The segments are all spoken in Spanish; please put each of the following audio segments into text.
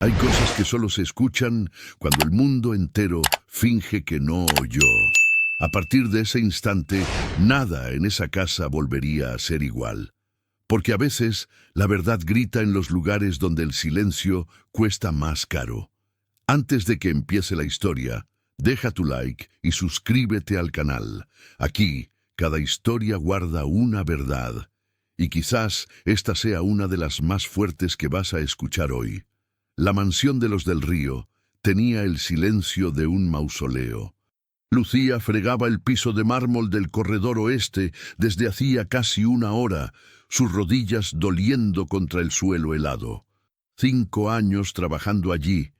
Hay cosas que solo se escuchan cuando el mundo entero finge que no oyó. A partir de ese instante, nada en esa casa volvería a ser igual. Porque a veces la verdad grita en los lugares donde el silencio cuesta más caro. Antes de que empiece la historia, deja tu like y suscríbete al canal. Aquí, cada historia guarda una verdad. Y quizás esta sea una de las más fuertes que vas a escuchar hoy. La mansión de los del Río tenía el silencio de un mausoleo. Lucía fregaba el piso de mármol del corredor oeste desde hacía casi una hora, sus rodillas doliendo contra el suelo helado. 5 años trabajando allí,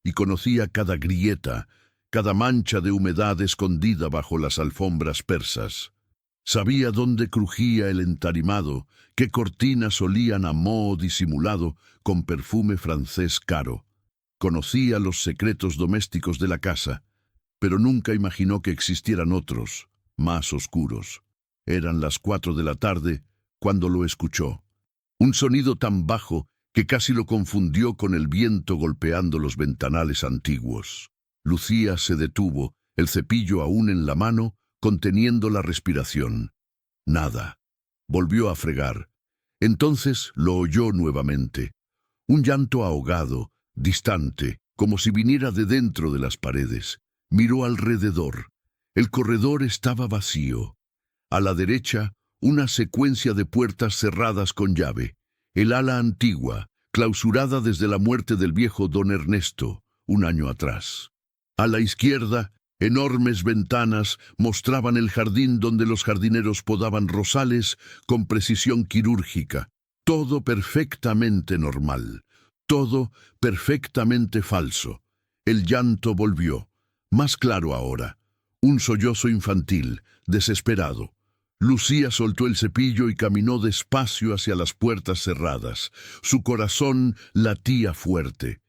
y conocía cada grieta, cada mancha de humedad escondida bajo las alfombras persas. Sabía dónde crujía el entarimado, qué cortinas olían a moho disimulado con perfume francés caro. Conocía los secretos domésticos de la casa, pero nunca imaginó que existieran otros, más oscuros. Eran las 4 de la tarde cuando lo escuchó. Un sonido tan bajo que casi lo confundió con el viento golpeando los ventanales antiguos. Lucía se detuvo, el cepillo aún en la mano, conteniendo la respiración. Nada. Volvió a fregar. Entonces lo oyó nuevamente. Un llanto ahogado, distante, como si viniera de dentro de las paredes. Miró alrededor. El corredor estaba vacío. A la derecha, una secuencia de puertas cerradas con llave. El ala antigua, clausurada desde la muerte del viejo don Ernesto, un año atrás. A la izquierda, enormes ventanas mostraban el jardín donde los jardineros podaban rosales con precisión quirúrgica. Todo perfectamente normal. Todo perfectamente falso. El llanto volvió. Más claro ahora. Un sollozo infantil, desesperado. Lucía soltó el cepillo y caminó despacio hacia las puertas cerradas. Su corazón latía fuerte.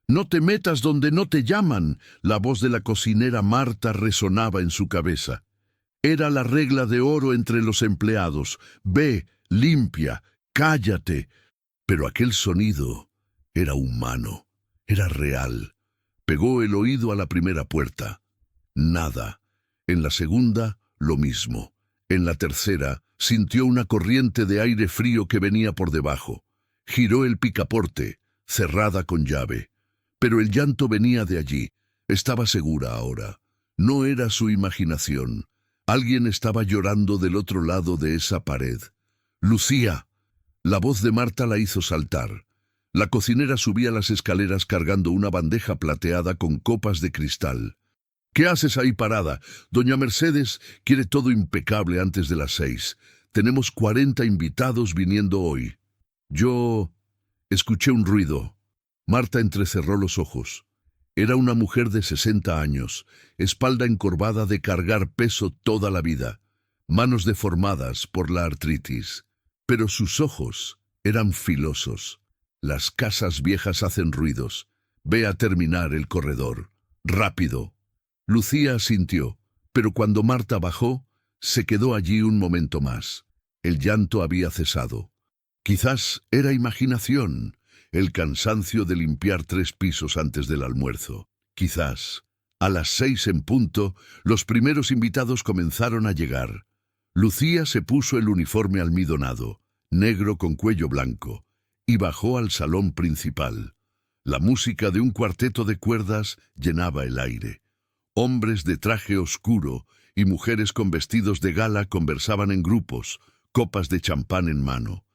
«No te metas donde no te llaman», la voz de la cocinera Marta resonaba en su cabeza. Era la regla de oro entre los empleados. Ve, limpia, cállate. Pero aquel sonido era humano, era real. Pegó el oído a la primera puerta. Nada. En la segunda, lo mismo. En la tercera, sintió una corriente de aire frío que venía por debajo. Giró el picaporte, cerrada con llave. Pero el llanto venía de allí. Estaba segura ahora. No era su imaginación. Alguien estaba llorando del otro lado de esa pared. «Lucía». La voz de Marta la hizo saltar. La cocinera subía las escaleras cargando una bandeja plateada con copas de cristal. «¿Qué haces ahí parada? Doña Mercedes quiere todo impecable antes de las 6. Tenemos 40 invitados viniendo hoy». Yo escuché un ruido. Marta entrecerró los ojos. Era una mujer de 60 años, espalda encorvada de cargar peso toda la vida, manos deformadas por la artritis. Pero sus ojos eran filosos. «Las casas viejas hacen ruidos. Ve a terminar el corredor. Rápido». Lucía asintió, pero cuando Marta bajó, se quedó allí un momento más. El llanto había cesado. Quizás era imaginación, el cansancio de limpiar 3 pisos antes del almuerzo. Quizás. A las 6 en punto, los primeros invitados comenzaron a llegar. Lucía se puso el uniforme almidonado, negro con cuello blanco, y bajó al salón principal. La música de un cuarteto de cuerdas llenaba el aire. Hombres de traje oscuro y mujeres con vestidos de gala conversaban en grupos, copas de champán en mano.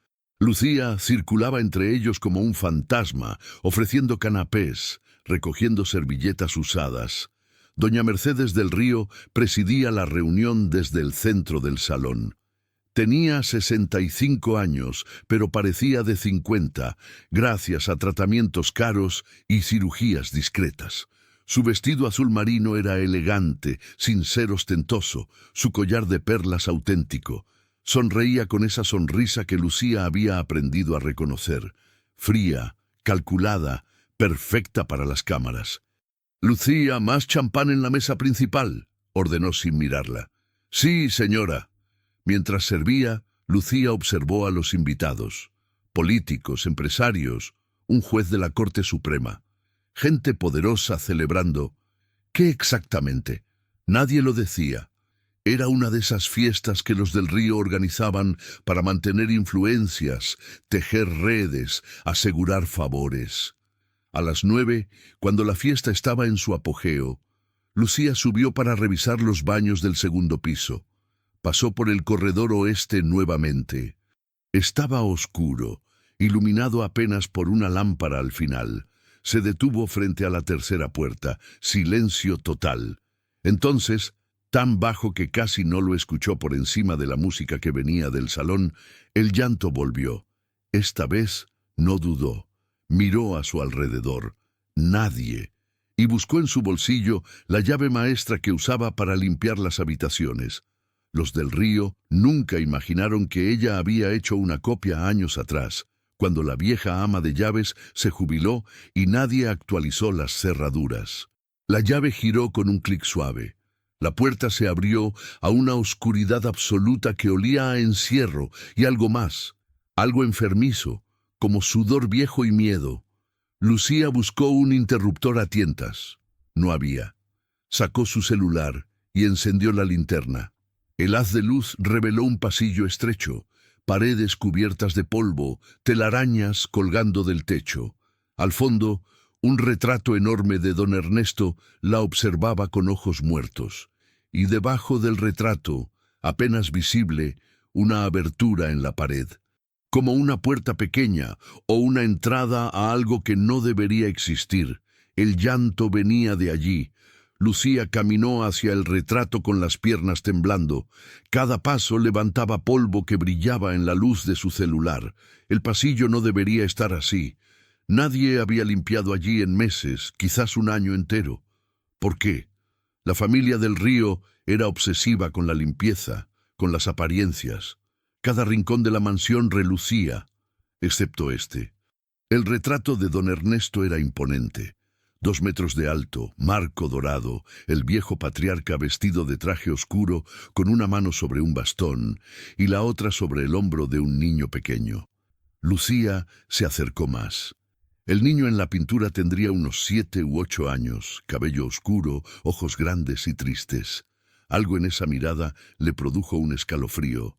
Lucía circulaba entre ellos como un fantasma, ofreciendo canapés, recogiendo servilletas usadas. Doña Mercedes del Río presidía la reunión desde el centro del salón. Tenía 65 años, pero parecía de 50, gracias a tratamientos caros y cirugías discretas. Su vestido azul marino era elegante, sin ser ostentoso, su collar de perlas auténtico. Sonreía con esa sonrisa que Lucía había aprendido a reconocer, fría, calculada, perfecta para las cámaras. «Lucía, más champán en la mesa principal», ordenó sin mirarla. «Sí, señora». Mientras servía, Lucía observó a los invitados. Políticos, empresarios, un juez de la Corte Suprema. Gente poderosa celebrando. ¿Qué exactamente? Nadie lo decía. Era una de esas fiestas que los del Río organizaban para mantener influencias, tejer redes, asegurar favores. A las 9, cuando la fiesta estaba en su apogeo, Lucía subió para revisar los baños del segundo piso. Pasó por el corredor oeste nuevamente. Estaba oscuro, iluminado apenas por una lámpara al final. Se detuvo frente a la tercera puerta. Silencio total. Entonces, tan bajo que casi no lo escuchó por encima de la música que venía del salón, el llanto volvió. Esta vez no dudó. Miró a su alrededor. Nadie. Y buscó en su bolsillo la llave maestra que usaba para limpiar las habitaciones. Los del Río nunca imaginaron que ella había hecho una copia años atrás, cuando la vieja ama de llaves se jubiló y nadie actualizó las cerraduras. La llave giró con un clic suave. La puerta se abrió a una oscuridad absoluta que olía a encierro y algo más, algo enfermizo, como sudor viejo y miedo. Lucía buscó un interruptor a tientas. No había. Sacó su celular y encendió la linterna. El haz de luz reveló un pasillo estrecho, paredes cubiertas de polvo, telarañas colgando del techo. Al fondo, un retrato enorme de don Ernesto la observaba con ojos muertos. Y debajo del retrato, apenas visible, una abertura en la pared, como una puerta pequeña o una entrada a algo que no debería existir. El llanto venía de allí. Lucía caminó hacia el retrato con las piernas temblando. Cada paso levantaba polvo que brillaba en la luz de su celular. El pasillo no debería estar así. Nadie había limpiado allí en meses, quizás un año entero. ¿Por qué? La familia del Río era obsesiva con la limpieza, con las apariencias. Cada rincón de la mansión relucía, excepto este. El retrato de don Ernesto era imponente. 2 metros de alto, marco dorado, el viejo patriarca vestido de traje oscuro, con una mano sobre un bastón y la otra sobre el hombro de un niño pequeño. Lucía se acercó más. El niño en la pintura tendría unos 7 u 8 años, cabello oscuro, ojos grandes y tristes. Algo en esa mirada le produjo un escalofrío.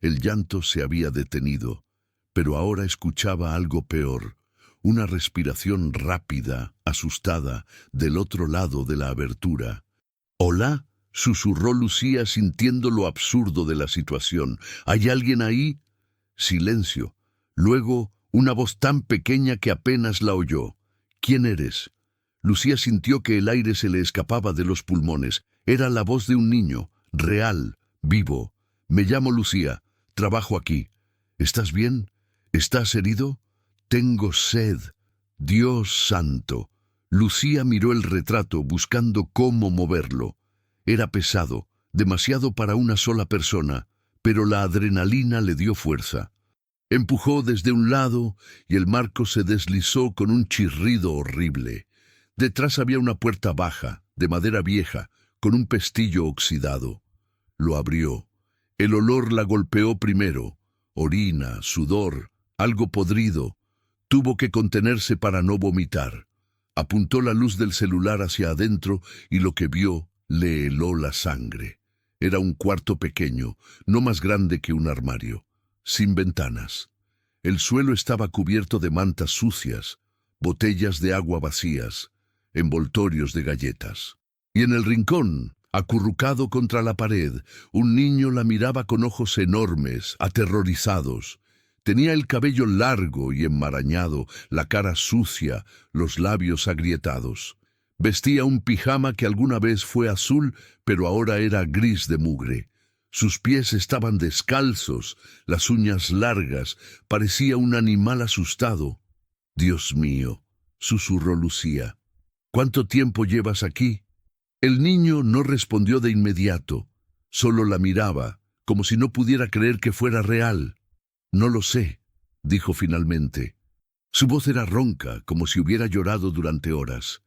El llanto se había detenido, pero ahora escuchaba algo peor. Una respiración rápida, asustada, del otro lado de la abertura. «¿Hola?», susurró Lucía sintiendo lo absurdo de la situación. «¿Hay alguien ahí?». Silencio. Luego, una voz tan pequeña que apenas la oyó. «¿Quién eres?». Lucía sintió que el aire se le escapaba de los pulmones. Era la voz de un niño, real, vivo. «Me llamo Lucía. Trabajo aquí. ¿Estás bien? ¿Estás herido?». «Tengo sed». «Dios santo». Lucía miró el retrato buscando cómo moverlo. Era pesado, demasiado para una sola persona, pero la adrenalina le dio fuerza. Empujó desde un lado y el marco se deslizó con un chirrido horrible. Detrás había una puerta baja, de madera vieja, con un pestillo oxidado. Lo abrió. El olor la golpeó primero. Orina, sudor, algo podrido. Tuvo que contenerse para no vomitar. Apuntó la luz del celular hacia adentro y lo que vio le heló la sangre. Era un cuarto pequeño, no más grande que un armario, sin ventanas. El suelo estaba cubierto de mantas sucias, botellas de agua vacías, envoltorios de galletas. Y en el rincón, acurrucado contra la pared, un niño la miraba con ojos enormes, aterrorizados. Tenía el cabello largo y enmarañado, la cara sucia, los labios agrietados. Vestía un pijama que alguna vez fue azul, pero ahora era gris de mugre. Sus pies estaban descalzos, las uñas largas, parecía un animal asustado. «Dios mío», susurró Lucía. «¿Cuánto tiempo llevas aquí?». El niño no respondió de inmediato, solo la miraba, como si no pudiera creer que fuera real. «No lo sé», dijo finalmente. Su voz era ronca, como si hubiera llorado durante horas.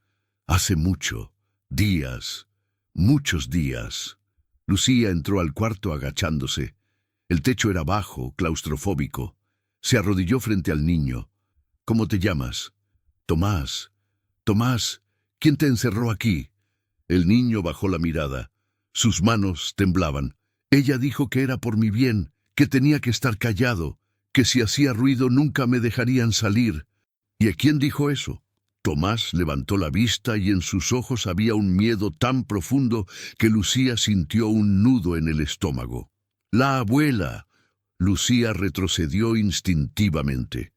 «Hace mucho, días, muchos días». Lucía entró al cuarto agachándose. El techo era bajo, claustrofóbico. Se arrodilló frente al niño. ¿Cómo te llamas? Tomás. Tomás, ¿quién te encerró aquí? El niño bajó la mirada. Sus manos temblaban. Ella dijo que era por mi bien, que tenía que estar callado, que si hacía ruido nunca me dejarían salir. ¿Y a quién dijo eso? Tomás levantó la vista y en sus ojos había un miedo tan profundo que Lucía sintió un nudo en el estómago. La abuela. Lucía retrocedió instintivamente.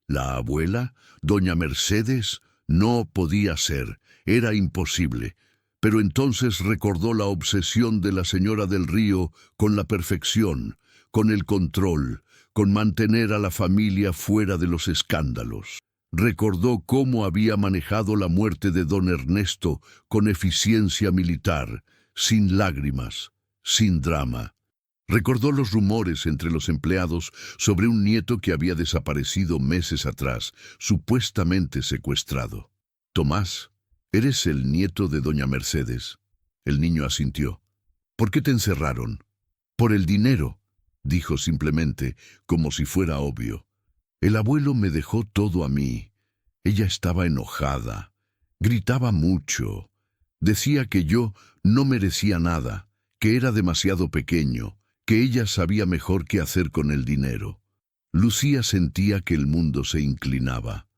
¿La abuela? ¿Doña Mercedes? No podía ser, era imposible. Pero entonces recordó la obsesión de la señora del Río con la perfección, con el control, con mantener a la familia fuera de los escándalos. Recordó cómo había manejado la muerte de don Ernesto con eficiencia militar, sin lágrimas, sin drama. Recordó los rumores entre los empleados sobre un nieto que había desaparecido meses atrás, supuestamente secuestrado. Tomás, ¿eres el nieto de doña Mercedes? El niño asintió. ¿Por qué te encerraron? Por el dinero, dijo simplemente, como si fuera obvio. El abuelo me dejó todo a mí. Ella estaba enojada, gritaba mucho. Decía que yo no merecía nada, que era demasiado pequeño, que ella sabía mejor qué hacer con el dinero. Lucía sentía que el mundo se inclinaba.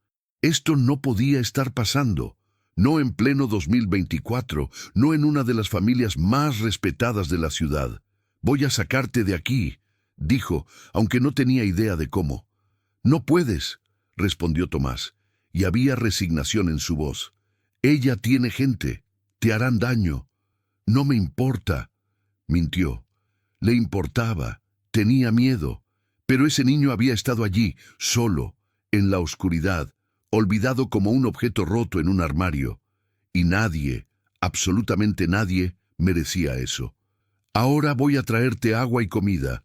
Esto no podía estar pasando, no en pleno 2024, no en una de las familias más respetadas de la ciudad. Voy a sacarte de aquí, dijo, aunque no tenía idea de cómo. No puedes, respondió Tomás, y había resignación en su voz. Ella tiene gente, te harán daño. No me importa, mintió. Le importaba, tenía miedo, pero ese niño había estado allí, solo, en la oscuridad, olvidado como un objeto roto en un armario. Y nadie, absolutamente nadie, merecía eso. Ahora voy a traerte agua y comida,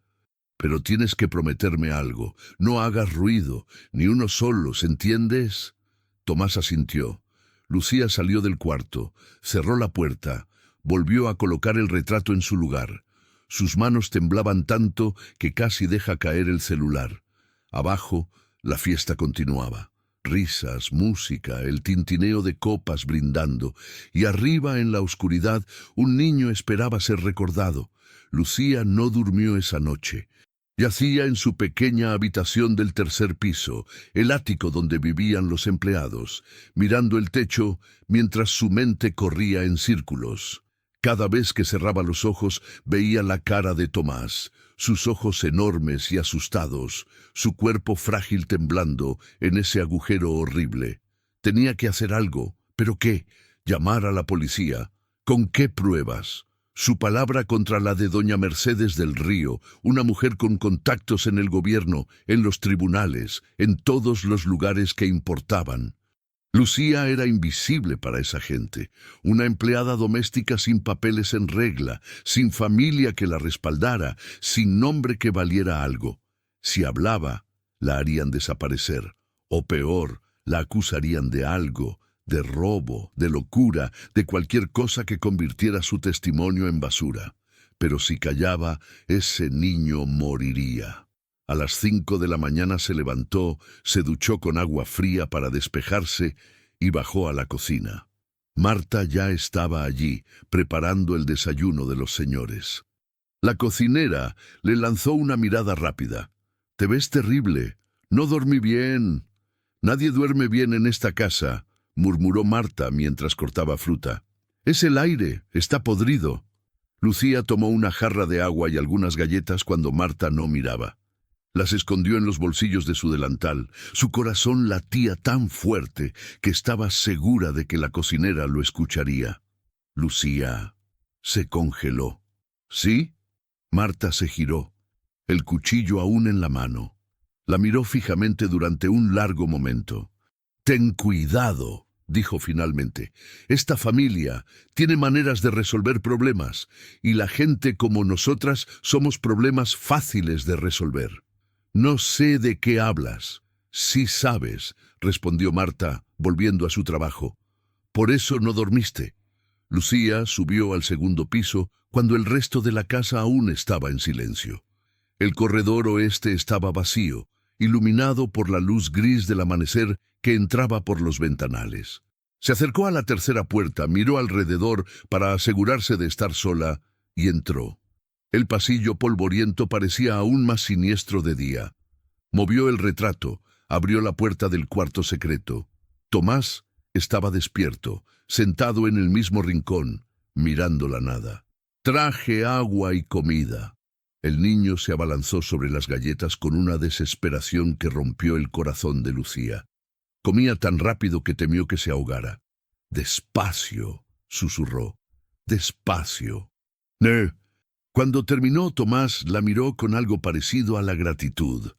pero tienes que prometerme algo. No hagas ruido, ni uno solo, ¿entiendes? Tomás asintió. Lucía salió del cuarto, cerró la puerta, volvió a colocar el retrato en su lugar. Sus manos temblaban tanto que casi deja caer el celular. Abajo, la fiesta continuaba. Risas, música, el tintineo de copas brindando, y arriba en la oscuridad un niño esperaba ser recordado. Lucía no durmió esa noche. Yacía en su pequeña habitación del tercer piso, el ático donde vivían los empleados, mirando el techo mientras su mente corría en círculos. Cada vez que cerraba los ojos veía la cara de Tomás, sus ojos enormes y asustados, su cuerpo frágil temblando en ese agujero horrible. Tenía que hacer algo, ¿pero qué? ¿Llamar a la policía? ¿Con qué pruebas? Su palabra contra la de doña Mercedes del Río, una mujer con contactos en el gobierno, en los tribunales, en todos los lugares que importaban. Lucía era invisible para esa gente, una empleada doméstica sin papeles en regla, sin familia que la respaldara, sin nombre que valiera algo. Si hablaba, la harían desaparecer, o peor, la acusarían de algo, de robo, de locura, de cualquier cosa que convirtiera su testimonio en basura. Pero si callaba, ese niño moriría. A las 5 de la mañana se levantó, se duchó con agua fría para despejarse y bajó a la cocina. Marta ya estaba allí, preparando el desayuno de los señores. La cocinera le lanzó una mirada rápida. «Te ves terrible. No dormí bien. Nadie duerme bien en esta casa», murmuró Marta mientras cortaba fruta. «Es el aire, está podrido». Lucía tomó una jarra de agua y algunas galletas cuando Marta no miraba. Las escondió en los bolsillos de su delantal. Su corazón latía tan fuerte que estaba segura de que la cocinera lo escucharía. Lucía se congeló. ¿Sí? Marta se giró, el cuchillo aún en la mano. La miró fijamente durante un largo momento. «Ten cuidado», dijo finalmente. «Esta familia tiene maneras de resolver problemas, y la gente como nosotras somos problemas fáciles de resolver». «No sé de qué hablas». «Sí sabes», respondió Marta, volviendo a su trabajo. «Por eso no dormiste». Lucía subió al segundo piso cuando el resto de la casa aún estaba en silencio. El corredor oeste estaba vacío, iluminado por la luz gris del amanecer que entraba por los ventanales. Se acercó a la tercera puerta, miró alrededor para asegurarse de estar sola y entró. El pasillo polvoriento parecía aún más siniestro de día. Movió el retrato, abrió la puerta del cuarto secreto. Tomás estaba despierto, sentado en el mismo rincón, mirando la nada. Traje agua y comida. El niño se abalanzó sobre las galletas con una desesperación que rompió el corazón de Lucía. Comía tan rápido que temió que se ahogara. «Despacio», susurró. «Despacio». Cuando terminó, Tomás la miró con algo parecido a la gratitud.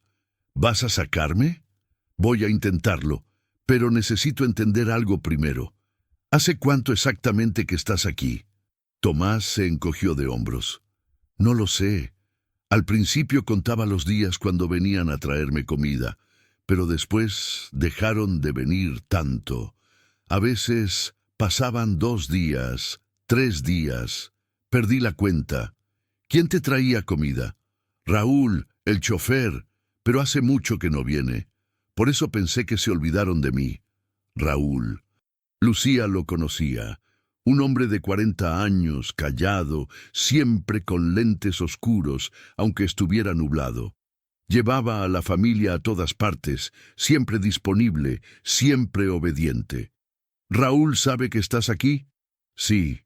«¿Vas a sacarme?» «Voy a intentarlo, pero necesito entender algo primero. ¿Hace cuánto exactamente que estás aquí?» Tomás se encogió de hombros. «No lo sé. Al principio contaba los días cuando venían a traerme comida, pero después dejaron de venir tanto. A veces pasaban 2 días, 3 días. Perdí la cuenta. ¿Quién te traía comida?» «Raúl, el chofer, pero hace mucho que no viene. Por eso pensé que se olvidaron de mí». Raúl. Lucía lo conocía. Un hombre de 40 años, callado, siempre con lentes oscuros, aunque estuviera nublado. Llevaba a la familia a todas partes, siempre disponible, siempre obediente. «¿Raúl sabe que estás aquí?» «Sí.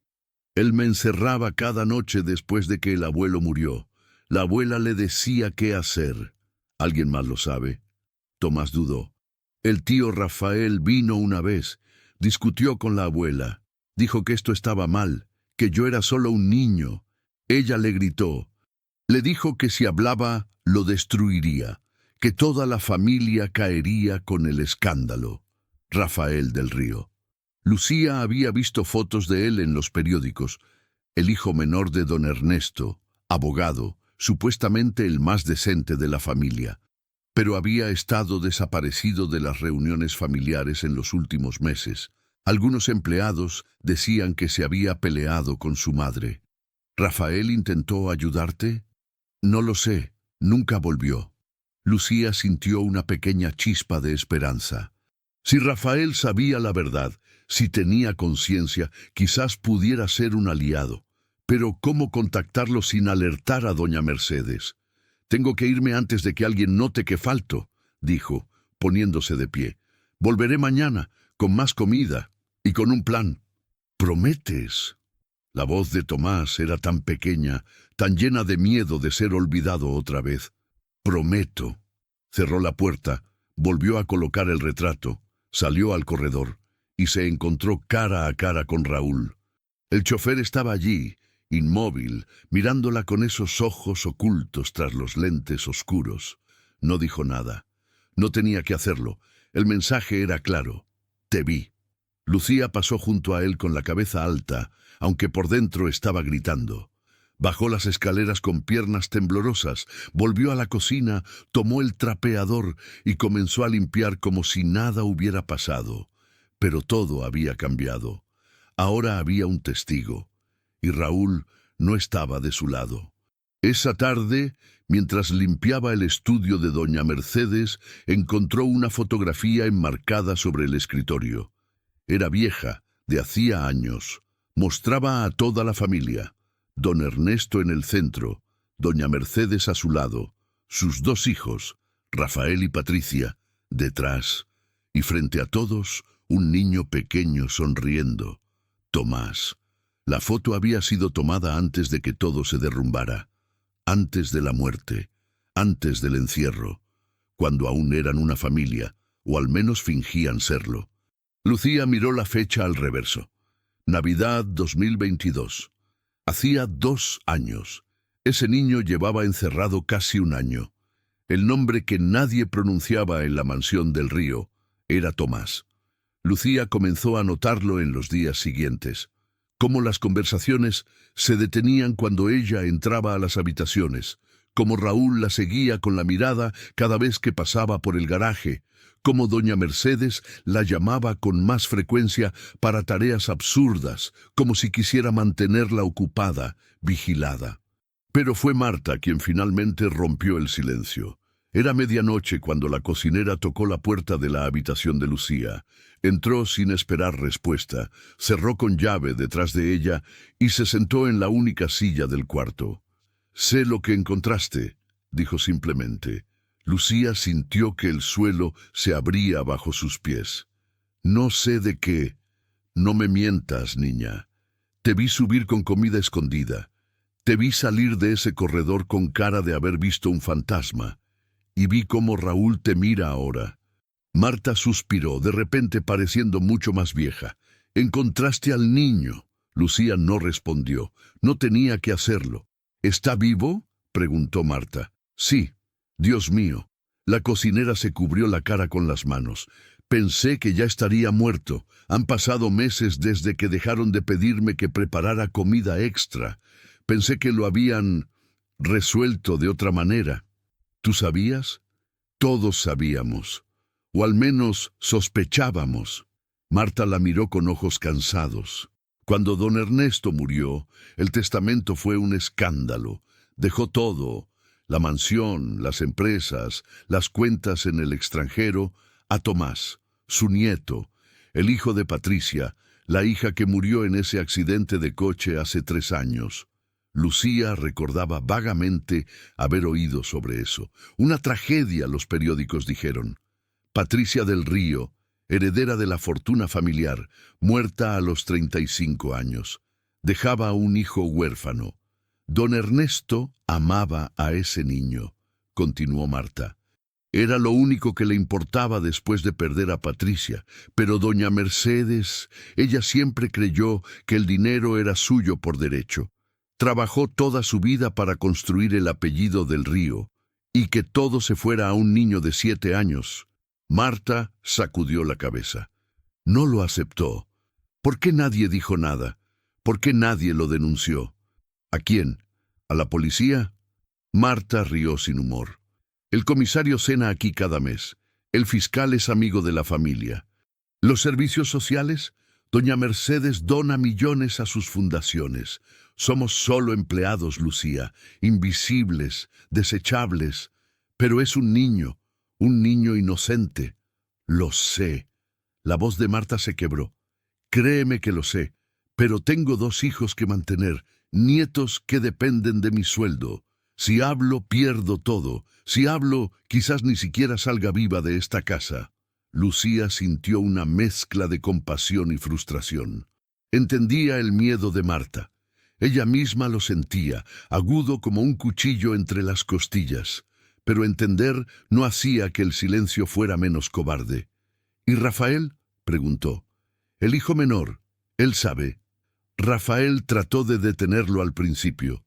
Él me encerraba cada noche después de que el abuelo murió. La abuela le decía qué hacer». «¿Alguien más lo sabe?» Tomás dudó. «El tío Rafael vino una vez, discutió con la abuela. Dijo que esto estaba mal, que yo era solo un niño. Ella le gritó. Le dijo que si hablaba, lo destruiría, que toda la familia caería con el escándalo». Rafael del Río. Lucía había visto fotos de él en los periódicos. El hijo menor de don Ernesto, abogado, supuestamente el más decente de la familia. Pero había estado desaparecido de las reuniones familiares en los últimos meses. Algunos empleados decían que se había peleado con su madre. «¿Rafael intentó ayudarte?» «No lo sé, nunca volvió». Lucía sintió una pequeña chispa de esperanza. Si Rafael sabía la verdad, si tenía conciencia, quizás pudiera ser un aliado. Pero ¿cómo contactarlo sin alertar a doña Mercedes? «Tengo que irme antes de que alguien note que falto», dijo, poniéndose de pie. «Volveré mañana, con más comida y con un plan». «¿Prometes?» La voz de Tomás era tan pequeña, tan llena de miedo de ser olvidado otra vez. «Prometo». Cerró la puerta, volvió a colocar el retrato, salió al corredor y se encontró cara a cara con Raúl. El chofer estaba allí, inmóvil, mirándola con esos ojos ocultos tras los lentes oscuros. No dijo nada. No tenía que hacerlo. El mensaje era claro. «Te vi». Lucía pasó junto a él con la cabeza alta, aunque por dentro estaba gritando. Bajó las escaleras con piernas temblorosas, volvió a la cocina, tomó el trapeador y comenzó a limpiar como si nada hubiera pasado. Pero todo había cambiado. Ahora había un testigo, y Raúl no estaba de su lado. Esa tarde, mientras limpiaba el estudio de doña Mercedes, encontró una fotografía enmarcada sobre el escritorio. Era vieja, de hacía años. Mostraba a toda la familia. Don Ernesto en el centro, doña Mercedes a su lado, sus 2 hijos, Rafael y Patricia, detrás, y frente a todos, un niño pequeño sonriendo. Tomás. La foto había sido tomada antes de que todo se derrumbara, antes de la muerte, antes del encierro, cuando aún eran una familia, o al menos fingían serlo. Lucía miró la fecha al reverso. Navidad 2022. Hacía 2 años. Ese niño llevaba encerrado casi un año. El nombre que nadie pronunciaba en la mansión del Río era Tomás. Lucía comenzó a notarlo en los días siguientes. Cómo las conversaciones se detenían cuando ella entraba a las habitaciones, cómo Raúl la seguía con la mirada cada vez que pasaba por el garaje, cómo doña Mercedes la llamaba con más frecuencia para tareas absurdas, como si quisiera mantenerla ocupada, vigilada. Pero fue Marta quien finalmente rompió el silencio. Era medianoche cuando la cocinera tocó la puerta de la habitación de Lucía. Entró sin esperar respuesta, cerró con llave detrás de ella y se sentó en la única silla del cuarto. «Sé lo que encontraste», dijo simplemente. Lucía sintió que el suelo se abría bajo sus pies. «No sé de qué. No me mientas, niña. Te vi subir con comida escondida. Te vi salir de ese corredor con cara de haber visto un fantasma. Y vi cómo Raúl te mira ahora». Marta suspiró, de repente pareciendo mucho más vieja. «Encontraste al niño». Lucía no respondió. No tenía que hacerlo. «¿Está vivo?», preguntó Marta. «Sí». «Dios mío». La cocinera se cubrió la cara con las manos. «Pensé que ya estaría muerto. Han pasado meses desde que dejaron de pedirme que preparara comida extra. Pensé que lo habían resuelto de otra manera». «¿Tú sabías?». «Todos sabíamos. O al menos sospechábamos». Marta la miró con ojos cansados. Cuando don Ernesto murió, el testamento fue un escándalo. Dejó todo, la mansión, las empresas, las cuentas en el extranjero, a Tomás, su nieto, el hijo de Patricia, la hija que murió en ese accidente de coche hace 3 años. Lucía recordaba vagamente haber oído sobre eso. Una tragedia, los periódicos dijeron. Patricia del Río, heredera de la fortuna familiar, muerta a los 35 años. Dejaba a un hijo huérfano. Don Ernesto amaba a ese niño, continuó Marta. Era lo único que le importaba después de perder a Patricia, pero doña Mercedes, ella siempre creyó que el dinero era suyo por derecho. Trabajó toda su vida para construir el apellido del Río, y que todo se fuera a un niño de 7 años. Marta sacudió la cabeza. No lo aceptó. ¿Por qué nadie dijo nada? ¿Por qué nadie lo denunció? ¿A quién? ¿A la policía? Marta rió sin humor. El comisario cena aquí cada mes. El fiscal es amigo de la familia. ¿Los servicios sociales? Doña Mercedes dona millones a sus fundaciones. Somos solo empleados, Lucía, invisibles, desechables. Pero es un niño inocente. Lo sé. La voz de Marta se quebró. Créeme que lo sé, pero tengo 2 hijos que mantener, nietos que dependen de mi sueldo. Si hablo, pierdo todo. Si hablo, quizás ni siquiera salga viva de esta casa. Lucía sintió una mezcla de compasión y frustración. Entendía el miedo de Marta. Ella misma lo sentía, agudo como un cuchillo entre las costillas. Pero entender no hacía que el silencio fuera menos cobarde. ¿Y Rafael?, preguntó. El hijo menor. Él sabe. Rafael trató de detenerlo al principio.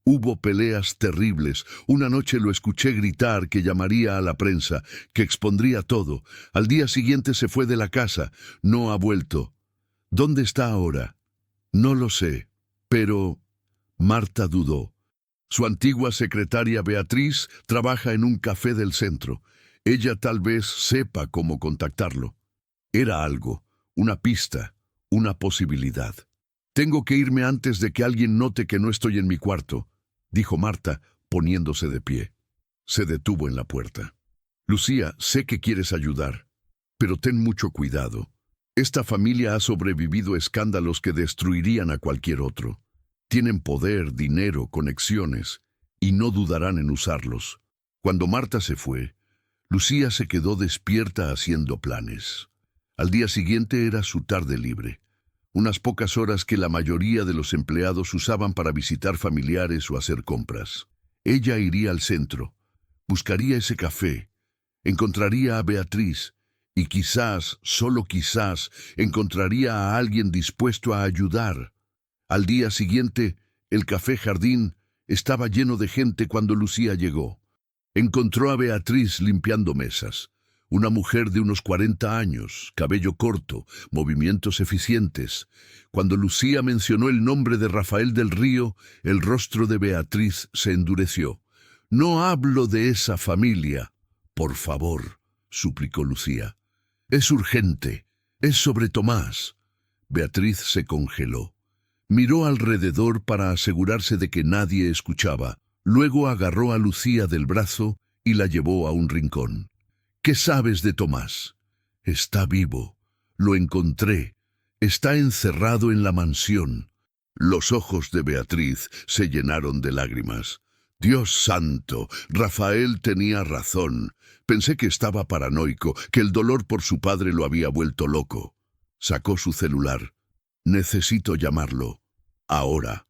Hubo peleas terribles. Una noche lo escuché gritar que llamaría a la prensa, que expondría todo. Al día siguiente se fue de la casa. No ha vuelto. ¿Dónde está ahora? No lo sé. Pero... Marta dudó. Su antigua secretaria Beatriz trabaja en un café del centro. Ella tal vez sepa cómo contactarlo. Era algo, una pista, una posibilidad. Tengo que irme antes de que alguien note que no estoy en mi cuarto, dijo Marta, poniéndose de pie. Se detuvo en la puerta. Lucía, sé que quieres ayudar, pero ten mucho cuidado. Esta familia ha sobrevivido a escándalos que destruirían a cualquier otro. Tienen poder, dinero, conexiones, y no dudarán en usarlos. Cuando Marta se fue, Lucía se quedó despierta haciendo planes. Al día siguiente era su tarde libre, unas pocas horas que la mayoría de los empleados usaban para visitar familiares o hacer compras. Ella iría al centro, buscaría ese café, encontraría a Beatriz, y quizás, solo quizás, encontraría a alguien dispuesto a ayudar. Al día siguiente, el Café Jardín estaba lleno de gente cuando Lucía llegó. Encontró a Beatriz limpiando mesas. Una mujer de unos 40 años, cabello corto, movimientos eficientes. Cuando Lucía mencionó el nombre de Rafael del Río, el rostro de Beatriz se endureció. «No hablo de esa familia. Por favor», suplicó Lucía. «Es urgente. Es sobre Tomás». Beatriz se congeló. Miró alrededor para asegurarse de que nadie escuchaba. Luego agarró a Lucía del brazo y la llevó a un rincón. ¿Qué sabes de Tomás? Está vivo. Lo encontré. Está encerrado en la mansión. Los ojos de Beatriz se llenaron de lágrimas. Dios santo, Rafael tenía razón. Pensé que estaba paranoico, que el dolor por su padre lo había vuelto loco. Sacó su celular. Necesito llamarlo. Ahora.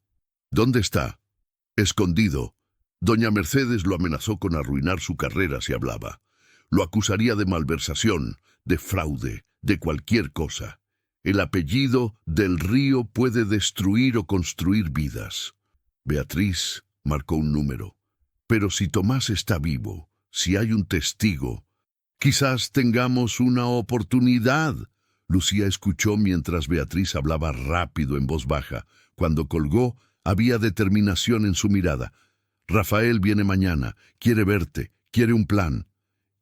¿Dónde está? Escondido. Doña Mercedes lo amenazó con arruinar su carrera si hablaba. Lo acusaría de malversación, de fraude, de cualquier cosa. El apellido del Río puede destruir o construir vidas. Beatriz marcó un número. Pero si Tomás está vivo, si hay un testigo, quizás tengamos una oportunidad. Lucía escuchó mientras Beatriz hablaba rápido en voz baja. Cuando colgó, había determinación en su mirada. Rafael viene mañana, quiere verte, quiere un plan.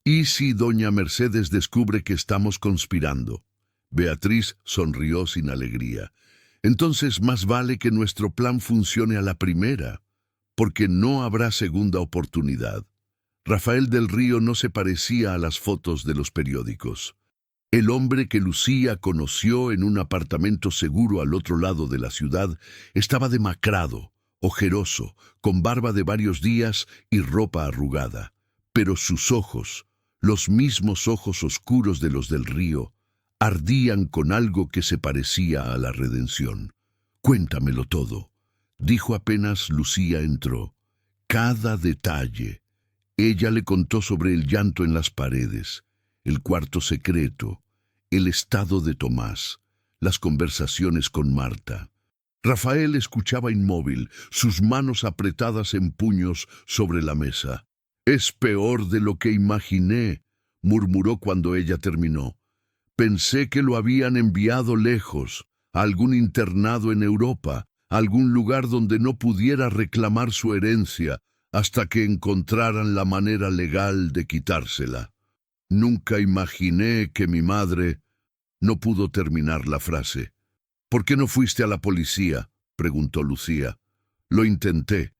¿Y si doña Mercedes descubre que estamos conspirando? Beatriz sonrió sin alegría. Entonces más vale que nuestro plan funcione a la primera, porque no habrá segunda oportunidad. Rafael del Río no se parecía a las fotos de los periódicos. El hombre que Lucía conoció en un apartamento seguro al otro lado de la ciudad estaba demacrado, ojeroso, con barba de varios días y ropa arrugada. Pero sus ojos, los mismos ojos oscuros de los del Río, ardían con algo que se parecía a la redención. «Cuéntamelo todo», dijo apenas Lucía entró. Cada detalle. Ella le contó sobre el llanto en las paredes, el cuarto secreto, el estado de Tomás, las conversaciones con Marta. Rafael escuchaba inmóvil, sus manos apretadas en puños sobre la mesa. «Es peor de lo que imaginé», murmuró cuando ella terminó. «Pensé que lo habían enviado lejos, a algún internado en Europa, a algún lugar donde no pudiera reclamar su herencia hasta que encontraran la manera legal de quitársela. Nunca imaginé que mi madre...» No pudo terminar la frase. «¿Por qué no fuiste a la policía?», preguntó Lucía. «Lo intenté».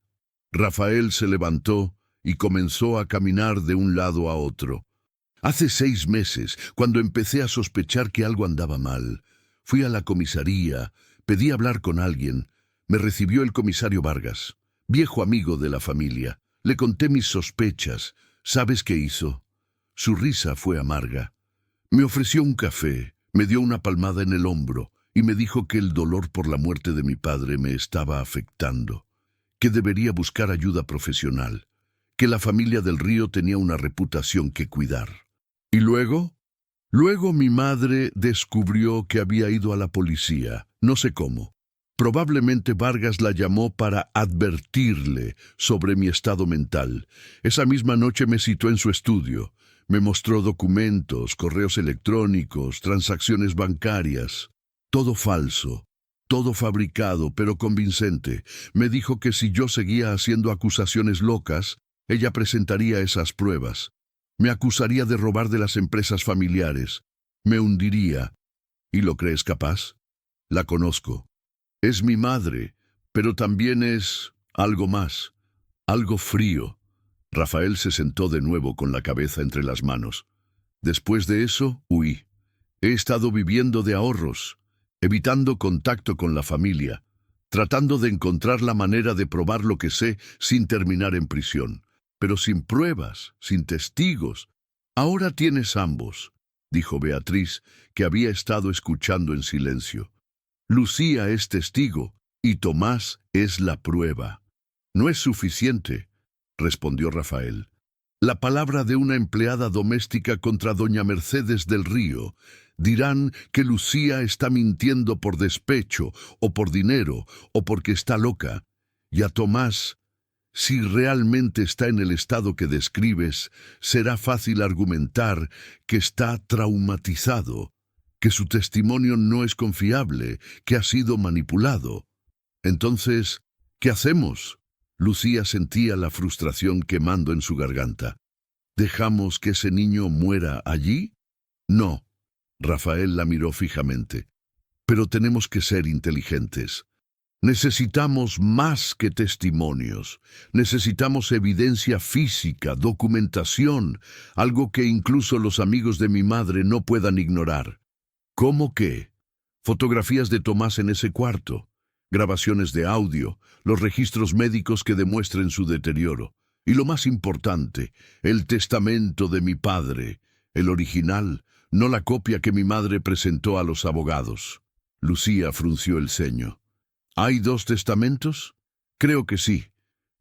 Rafael se levantó y comenzó a caminar de un lado a otro. «Hace 6 meses, cuando empecé a sospechar que algo andaba mal, fui a la comisaría, pedí hablar con alguien. Me recibió el comisario Vargas, viejo amigo de la familia. Le conté mis sospechas. ¿Sabes qué hizo?» Su risa fue amarga. «Me ofreció un café, me dio una palmada en el hombro y me dijo que el dolor por la muerte de mi padre me estaba afectando, que debería buscar ayuda profesional, que la familia del Río tenía una reputación que cuidar. ¿Y luego? Luego mi madre descubrió que había ido a la policía, no sé cómo. Probablemente Vargas la llamó para advertirle sobre mi estado mental. Esa misma noche me citó en su estudio. Me mostró documentos, correos electrónicos, transacciones bancarias. Todo falso, todo fabricado, pero convincente. Me dijo que si yo seguía haciendo acusaciones locas, ella presentaría esas pruebas. Me acusaría de robar de las empresas familiares. Me hundiría. ¿Y lo crees capaz? La conozco. Es mi madre, pero también es algo más, algo frío. Rafael se sentó de nuevo con la cabeza entre las manos. Después de eso, huí. He estado viviendo de ahorros, evitando contacto con la familia, tratando de encontrar la manera de probar lo que sé sin terminar en prisión, pero sin pruebas, sin testigos. Ahora tienes ambos, dijo Beatriz, que había estado escuchando en silencio. Lucía es testigo y Tomás es la prueba. No es suficiente, respondió Rafael. La palabra de una empleada doméstica contra doña Mercedes del Río. Dirán que Lucía está mintiendo por despecho, o por dinero, o porque está loca. Y a Tomás, si realmente está en el estado que describes, será fácil argumentar que está traumatizado, que su testimonio no es confiable, que ha sido manipulado. Entonces, ¿qué hacemos? Lucía sentía la frustración quemando en su garganta. ¿Dejamos que ese niño muera allí? No. Rafael la miró fijamente. Pero tenemos que ser inteligentes. Necesitamos más que testimonios. Necesitamos evidencia física, documentación, algo que incluso los amigos de mi madre no puedan ignorar. ¿Cómo qué? Fotografías de Tomás en ese cuarto, grabaciones de audio, los registros médicos que demuestren su deterioro. Y lo más importante, el testamento de mi padre, el original, no la copia que mi madre presentó a los abogados. Lucía frunció el ceño. ¿Hay 2 testamentos? Creo que sí.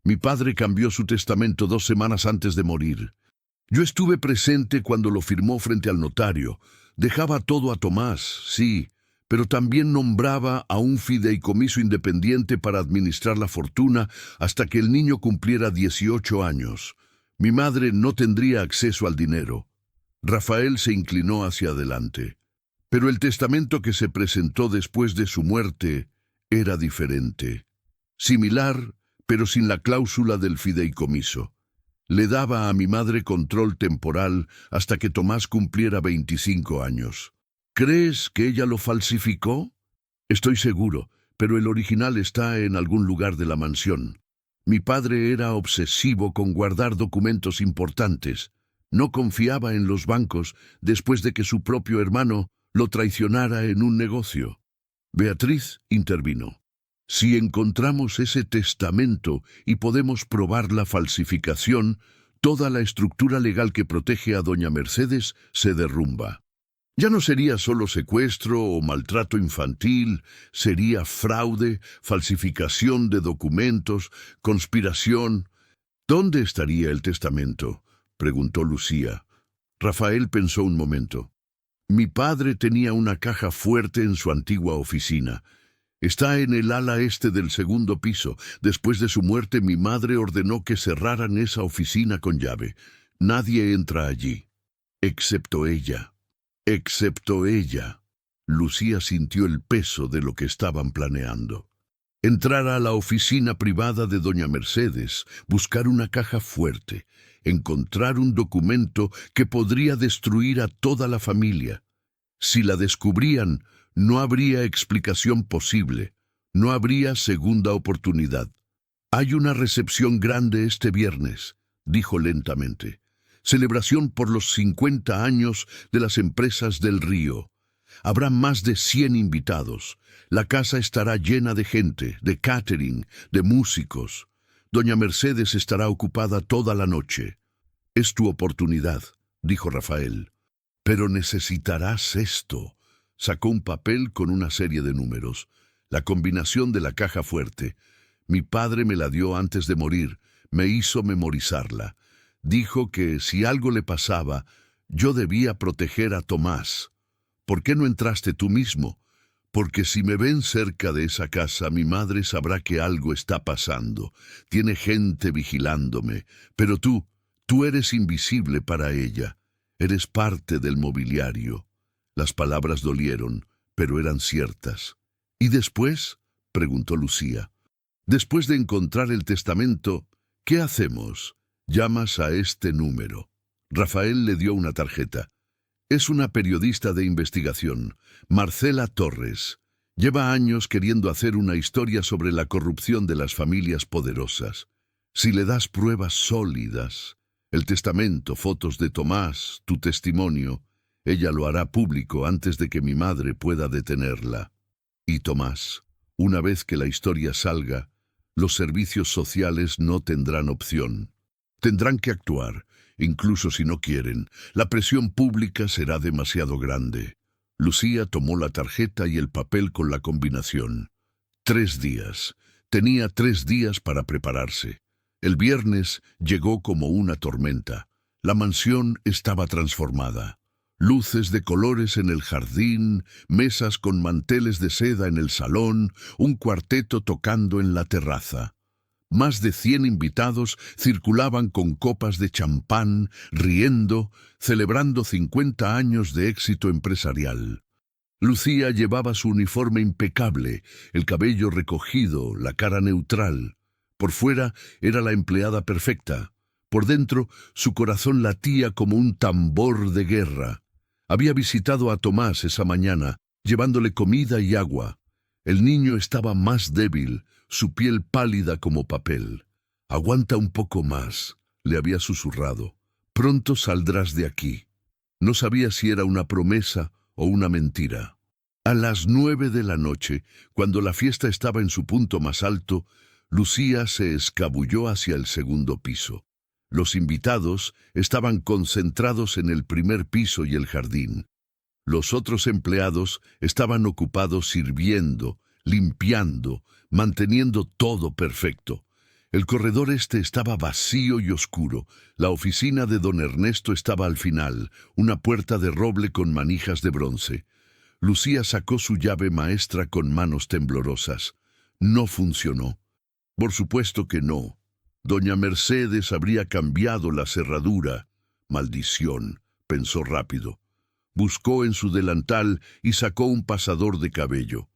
Mi padre cambió su testamento 2 semanas antes de morir. Yo estuve presente cuando lo firmó frente al notario. Dejaba todo a Tomás, sí, pero también nombraba a un fideicomiso independiente para administrar la fortuna hasta que el niño cumpliera 18 años. Mi madre no tendría acceso al dinero. Rafael se inclinó hacia adelante. Pero el testamento que se presentó después de su muerte era diferente. Similar, pero sin la cláusula del fideicomiso. Le daba a mi madre control temporal hasta que Tomás cumpliera 25 años. ¿Crees que ella lo falsificó? Estoy seguro, pero el original está en algún lugar de la mansión. Mi padre era obsesivo con guardar documentos importantes. No confiaba en los bancos después de que su propio hermano lo traicionara en un negocio. Beatriz intervino. Si encontramos ese testamento y podemos probar la falsificación, toda la estructura legal que protege a doña Mercedes se derrumba. Ya no sería solo secuestro o maltrato infantil, sería fraude, falsificación de documentos, conspiración. ¿Dónde estaría el testamento?, preguntó Lucía. Rafael pensó un momento. Mi padre tenía una caja fuerte en su antigua oficina. Está en el ala este del 2º piso. Después de su muerte, mi madre ordenó que cerraran esa oficina con llave. Nadie entra allí, excepto ella. Excepto ella. Lucía sintió el peso de lo que estaban planeando. Entrar a la oficina privada de doña Mercedes, buscar una caja fuerte, encontrar un documento que podría destruir a toda la familia. Si la descubrían, no habría explicación posible, no habría segunda oportunidad. Hay una recepción grande este viernes, dijo lentamente. Celebración por los 50 años de las empresas del Río. Habrá más de 100 invitados. La casa estará llena de gente, de catering, de músicos. Doña Mercedes estará ocupada toda la noche. Es tu oportunidad, dijo Rafael. Pero necesitarás esto. Sacó un papel con una serie de números. La combinación de la caja fuerte. Mi padre me la dio antes de morir. Me hizo memorizarla. Dijo que si algo le pasaba, yo debía proteger a Tomás. ¿Por qué no entraste tú mismo? Porque si me ven cerca de esa casa, mi madre sabrá que algo está pasando. Tiene gente vigilándome. Pero tú eres invisible para ella. Eres parte del mobiliario. Las palabras dolieron, pero eran ciertas. ¿Y después?, preguntó Lucía. Después de encontrar el testamento, ¿qué hacemos? Llamas a este número. Rafael le dio una tarjeta. Es una periodista de investigación, Marcela Torres. Lleva años queriendo hacer una historia sobre la corrupción de las familias poderosas. Si le das pruebas sólidas, el testamento, fotos de Tomás, tu testimonio, ella lo hará público antes de que mi madre pueda detenerla. Y Tomás, una vez que la historia salga, los servicios sociales no tendrán opción. Tendrán que actuar, incluso si no quieren. La presión pública será demasiado grande. Lucía tomó la tarjeta y el papel con la combinación. 3 días. Tenía 3 días para prepararse. El viernes llegó como una tormenta. La mansión estaba transformada. Luces de colores en el jardín, mesas con manteles de seda en el salón, un cuarteto tocando en la terraza. Más de 100 invitados circulaban con copas de champán, riendo, celebrando 50 años de éxito empresarial. Lucía llevaba su uniforme impecable, el cabello recogido, la cara neutral. Por fuera era la empleada perfecta. Por dentro, su corazón latía como un tambor de guerra. Había visitado a Tomás esa mañana, llevándole comida y agua. El niño estaba más débil, su piel pálida como papel. «Aguanta un poco más», le había susurrado. «Pronto saldrás de aquí». No sabía si era una promesa o una mentira. A las 9 de la noche, cuando la fiesta estaba en su punto más alto, Lucía se escabulló hacia el segundo piso. Los invitados estaban concentrados en el primer piso y el jardín. Los otros empleados estaban ocupados sirviendo, limpiando, manteniendo todo perfecto. El corredor estaba vacío y oscuro. La oficina de don Ernesto estaba al final, una puerta de roble con manijas de bronce. Lucía sacó su llave maestra con manos temblorosas. No funcionó. Por supuesto que no. Doña Mercedes habría cambiado la cerradura. Maldición, pensó rápido. Buscó en su delantal y sacó un pasador de cabello.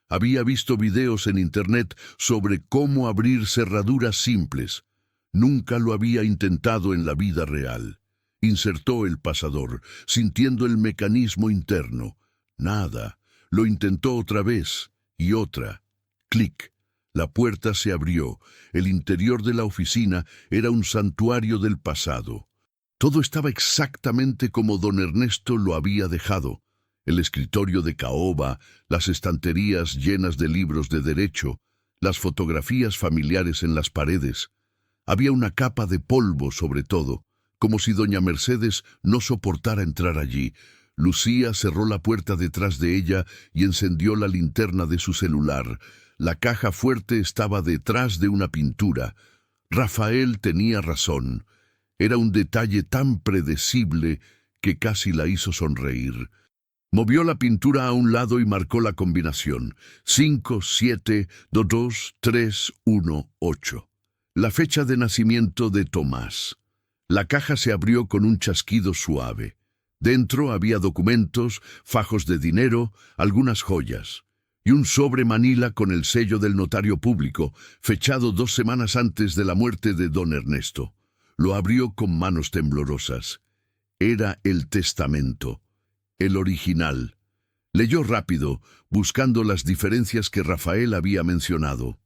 Había visto videos en internet sobre cómo abrir cerraduras simples. Nunca lo había intentado en la vida real. Insertó el pasador, sintiendo el mecanismo interno. Nada. Lo intentó otra vez y otra. Clic. La puerta se abrió. El interior de la oficina era un santuario del pasado. Todo estaba exactamente como don Ernesto lo había dejado. El escritorio de caoba, las estanterías llenas de libros de derecho, las fotografías familiares en las paredes. Había una capa de polvo sobre todo, como si doña Mercedes no soportara entrar allí. Lucía cerró la puerta detrás de ella y encendió la linterna de su celular. La caja fuerte estaba detrás de una pintura. Rafael tenía razón. Era un detalle tan predecible que casi la hizo sonreír. Movió la pintura a un lado y marcó la combinación. 5, 7, 2, 3, 1, 8. La fecha de nacimiento de Tomás. La caja se abrió con un chasquido suave. Dentro había documentos, fajos de dinero, algunas joyas y un sobre manila con el sello del notario público, fechado 2 semanas antes de la muerte de don Ernesto. Lo abrió con manos temblorosas. Era el testamento, el original. Leyó rápido, buscando las diferencias que Rafael había mencionado.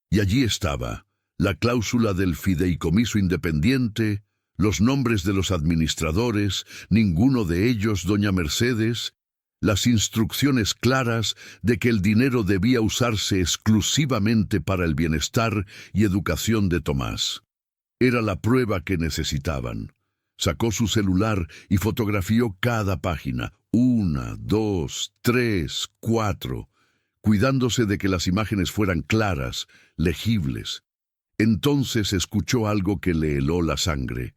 Y allí estaba, la cláusula del fideicomiso independiente, los nombres de los administradores, ninguno de ellos doña Mercedes, las instrucciones claras de que el dinero debía usarse exclusivamente para el bienestar y educación de Tomás. Era la prueba que necesitaban. Sacó su celular y fotografió cada página, 1, 2, 3, 4, cuidándose de que las imágenes fueran claras, legibles. Entonces escuchó algo que le heló la sangre.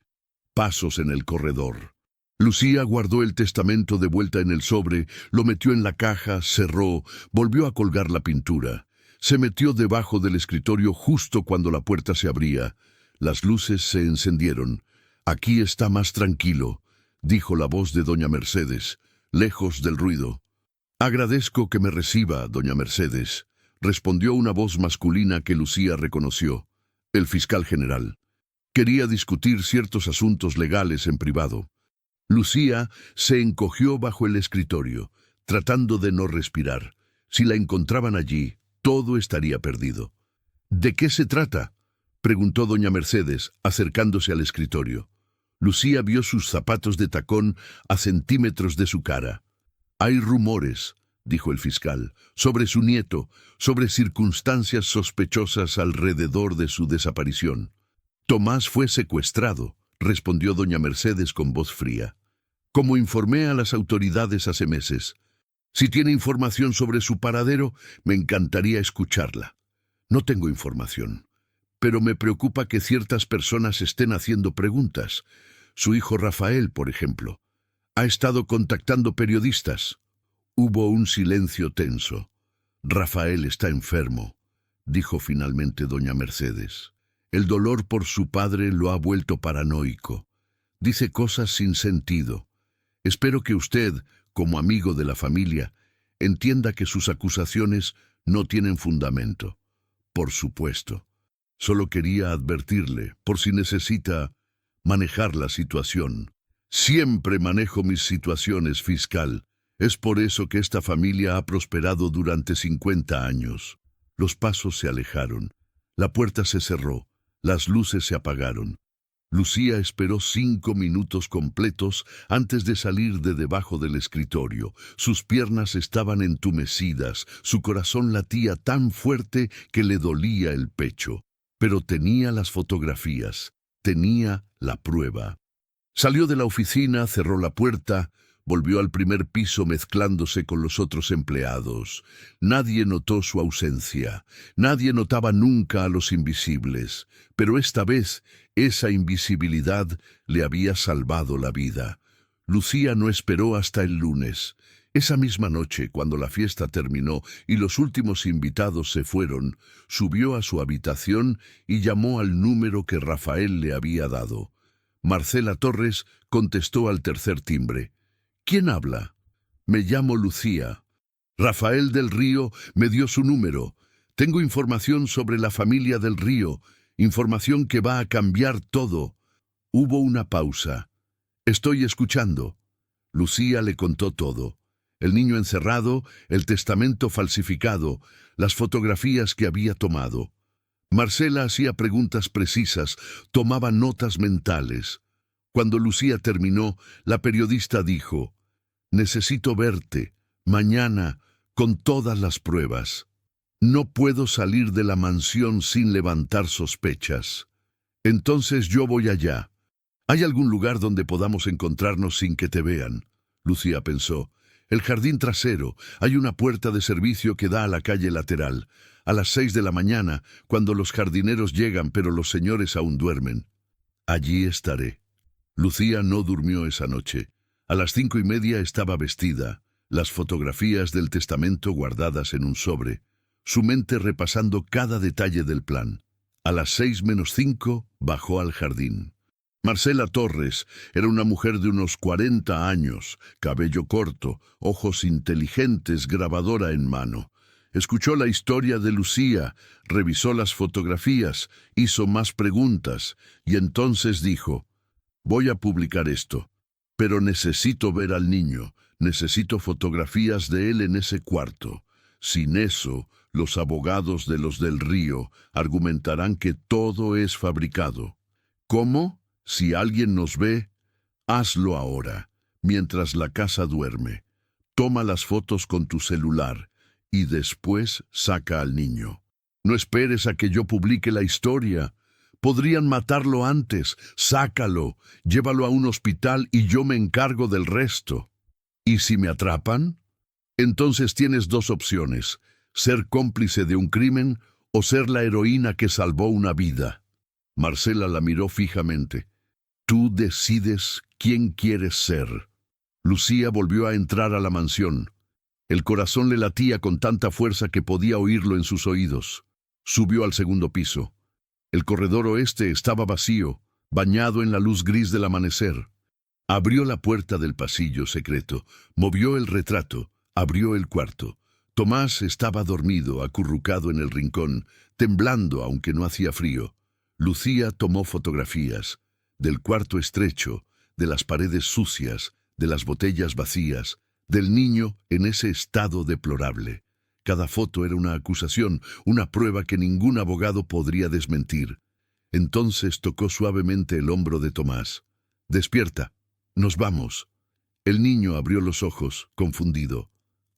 Pasos en el corredor. Lucía guardó el testamento de vuelta en el sobre, lo metió en la caja, cerró, volvió a colgar la pintura. Se metió debajo del escritorio justo cuando la puerta se abría. Las luces se encendieron. «Aquí está más tranquilo», dijo la voz de doña Mercedes, lejos del ruido. «Agradezco que me reciba, doña Mercedes», respondió una voz masculina que Lucía reconoció. El fiscal general. Quería discutir ciertos asuntos legales en privado. Lucía se encogió bajo el escritorio, tratando de no respirar. Si la encontraban allí, todo estaría perdido. «¿De qué se trata?», preguntó doña Mercedes, acercándose al escritorio. Lucía vio sus zapatos de tacón a centímetros de su cara. «Hay rumores», dijo el fiscal, «sobre su nieto, sobre circunstancias sospechosas alrededor de su desaparición». «Tomás fue secuestrado», respondió doña Mercedes con voz fría. «Como informé a las autoridades hace meses. Si tiene información sobre su paradero, me encantaría escucharla». «No tengo información, pero me preocupa que ciertas personas estén haciendo preguntas. Su hijo Rafael, por ejemplo, ha estado contactando periodistas». Hubo un silencio tenso. «Rafael está enfermo», dijo finalmente doña Mercedes. «El dolor por su padre lo ha vuelto paranoico. Dice cosas sin sentido. Espero que usted, como amigo de la familia, entienda que sus acusaciones no tienen fundamento». «Por supuesto. Solo quería advertirle, por si necesita manejar la situación». «Siempre manejo mis situaciones, fiscal. Es por eso que esta familia ha prosperado durante 50 años. Los pasos se alejaron, la puerta se cerró, las luces se apagaron. Lucía esperó 5 minutos completos antes de salir de debajo del escritorio. Sus piernas estaban entumecidas, su corazón latía tan fuerte que le dolía el pecho. Pero tenía las fotografías, tenía la prueba. Salió de la oficina, cerró la puerta, volvió al primer piso mezclándose con los otros empleados. Nadie notó su ausencia, nadie notaba nunca a los invisibles, pero esta vez esa invisibilidad le había salvado la vida. Lucía no esperó hasta el lunes. Esa misma noche, cuando la fiesta terminó y los últimos invitados se fueron, subió a su habitación y llamó al número que Rafael le había dado. Marcela Torres contestó al tercer timbre. ¿Quién habla? Me llamo Lucía. Rafael del Río me dio su número. Tengo información sobre la familia del Río, información que va a cambiar todo. Hubo una pausa. Estoy escuchando. Lucía le contó todo. El niño encerrado, el testamento falsificado, las fotografías que había tomado. Marcela hacía preguntas precisas, tomaba notas mentales. Cuando Lucía terminó, la periodista dijo: «Necesito verte, mañana, con todas las pruebas. No puedo salir de la mansión sin levantar sospechas. Entonces yo voy allá. ¿Hay algún lugar donde podamos encontrarnos sin que te vean?». Lucía pensó. El jardín trasero, hay una puerta de servicio que da a la calle lateral. A las 6 de la mañana, cuando los jardineros llegan pero los señores aún duermen. Allí estaré. Lucía no durmió esa noche. A las 5:30 estaba vestida, las fotografías del testamento guardadas en un sobre, su mente repasando cada detalle del plan. A las 6:05 bajó al jardín. Marcela Torres era una mujer de unos 40 años, cabello corto, ojos inteligentes, grabadora en mano. Escuchó la historia de Lucía, revisó las fotografías, hizo más preguntas y entonces dijo: «Voy a publicar esto, pero necesito ver al niño, necesito fotografías de él en ese cuarto. Sin eso, los abogados de los del Río argumentarán que todo es fabricado». «¿Cómo? Si alguien nos ve, hazlo ahora, mientras la casa duerme. Toma las fotos con tu celular y después saca al niño. No esperes a que yo publique la historia. Podrían matarlo antes. Sácalo, llévalo a un hospital y yo me encargo del resto. ¿Y si me atrapan? Entonces tienes 2 opciones: ser cómplice de un crimen o ser la heroína que salvó una vida». Marcela la miró fijamente. «Tú decides quién quieres ser». Lucía volvió a entrar a la mansión. El corazón le latía con tanta fuerza que podía oírlo en sus oídos. Subió al segundo piso. El corredor oeste estaba vacío, bañado en la luz gris del amanecer. Abrió la puerta del pasillo secreto, movió el retrato, abrió el cuarto. Tomás estaba dormido, acurrucado en el rincón, temblando aunque no hacía frío. Lucía tomó fotografías del cuarto estrecho, de las paredes sucias, de las botellas vacías, del niño en ese estado deplorable. Cada foto era una acusación, una prueba que ningún abogado podría desmentir. Entonces tocó suavemente el hombro de Tomás. «Despierta, nos vamos». El niño abrió los ojos, confundido.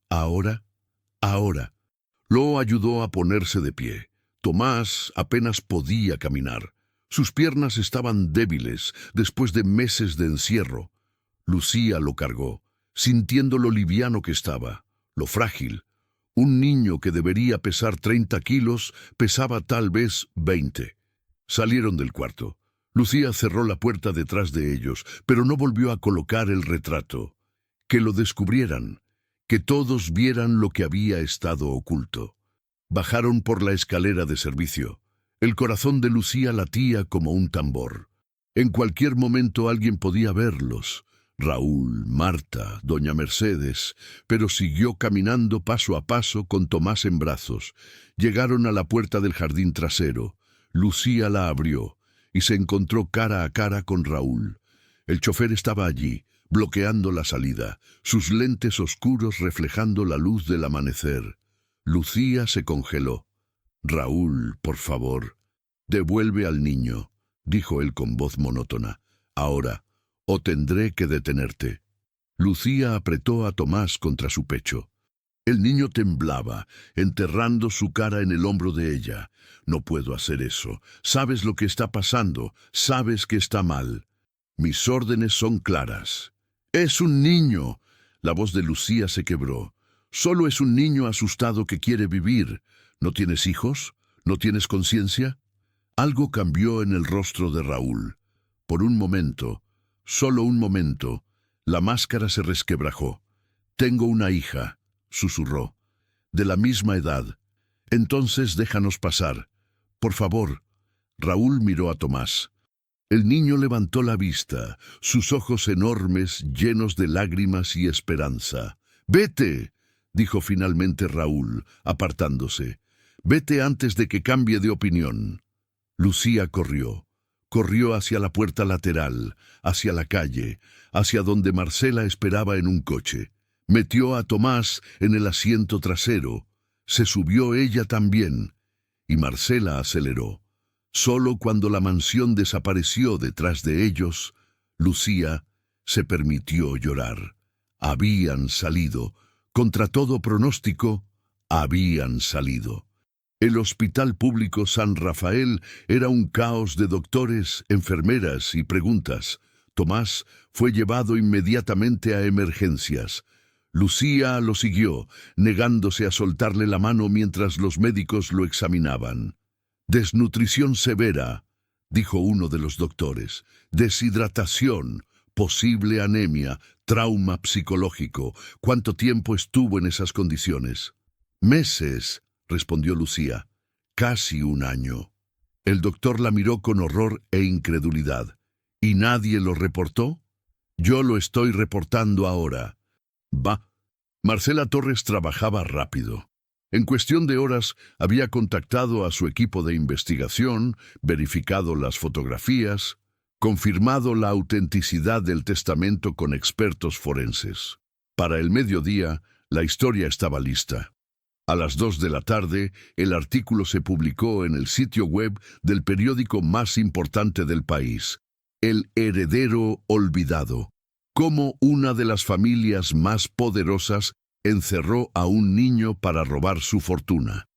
«¿Ahora? Ahora». Lo ayudó a ponerse de pie. Tomás apenas podía caminar. Sus piernas estaban débiles después de meses de encierro. Lucía lo cargó, sintiendo lo liviano que estaba, lo frágil. Un niño que debería pesar 30 kilos pesaba tal vez 20. Salieron del cuarto. Lucía cerró la puerta detrás de ellos, pero no volvió a colocar el retrato. Que lo descubrieran, que todos vieran lo que había estado oculto. Bajaron por la escalera de servicio. El corazón de Lucía latía como un tambor. En cualquier momento alguien podía verlos. Raúl, Marta, doña Mercedes, pero siguió caminando paso a paso con Tomás en brazos. Llegaron a la puerta del jardín trasero. Lucía la abrió y se encontró cara a cara con Raúl. El chofer estaba allí, bloqueando la salida, sus lentes oscuros reflejando la luz del amanecer. Lucía se congeló. «Raúl, por favor, devuelve al niño», dijo él con voz monótona. «Ahora, o tendré que detenerte». Lucía apretó a Tomás contra su pecho. El niño temblaba, enterrando su cara en el hombro de ella. «No puedo hacer eso. Sabes lo que está pasando. Sabes que está mal. Mis órdenes son claras». «Es un niño». La voz de Lucía se quebró. «Solo es un niño asustado que quiere vivir. ¿No tienes hijos? ¿No tienes conciencia?» Algo cambió en el rostro de Raúl. Por un momento, solo un momento, la máscara se resquebrajó. «Tengo una hija», susurró, «de la misma edad. Entonces déjanos pasar. Por favor». Raúl miró a Tomás. El niño levantó la vista, sus ojos enormes llenos de lágrimas y esperanza. «Vete», dijo finalmente Raúl, apartándose. «Vete antes de que cambie de opinión». Lucía corrió. Corrió hacia la puerta lateral, hacia la calle, hacia donde Marcela esperaba en un coche. Metió a Tomás en el asiento trasero. Se subió ella también, y Marcela aceleró. Solo cuando la mansión desapareció detrás de ellos, Lucía se permitió llorar. Habían salido. Contra todo pronóstico, habían salido. El Hospital Público San Rafael era un caos de doctores, enfermeras y preguntas. Tomás fue llevado inmediatamente a emergencias. Lucía lo siguió, negándose a soltarle la mano mientras los médicos lo examinaban. «Desnutrición severa», dijo uno de los doctores. «Deshidratación, posible anemia, trauma psicológico». «¿Cuánto tiempo estuvo en esas condiciones?» «Meses», respondió Lucía. «Casi un año». El doctor la miró con horror e incredulidad. «¿Y nadie lo reportó?» «Yo lo estoy reportando ahora». «Va». Marcela Torres trabajaba rápido. En cuestión de horas había contactado a su equipo de investigación, verificado las fotografías, confirmado la autenticidad del testamento con expertos forenses. Para el mediodía, la historia estaba lista. A las 2 de la tarde, el artículo se publicó en el sitio web del periódico más importante del país, El Heredero Olvidado. Cómo una de las familias más poderosas encerró a un niño para robar su fortuna.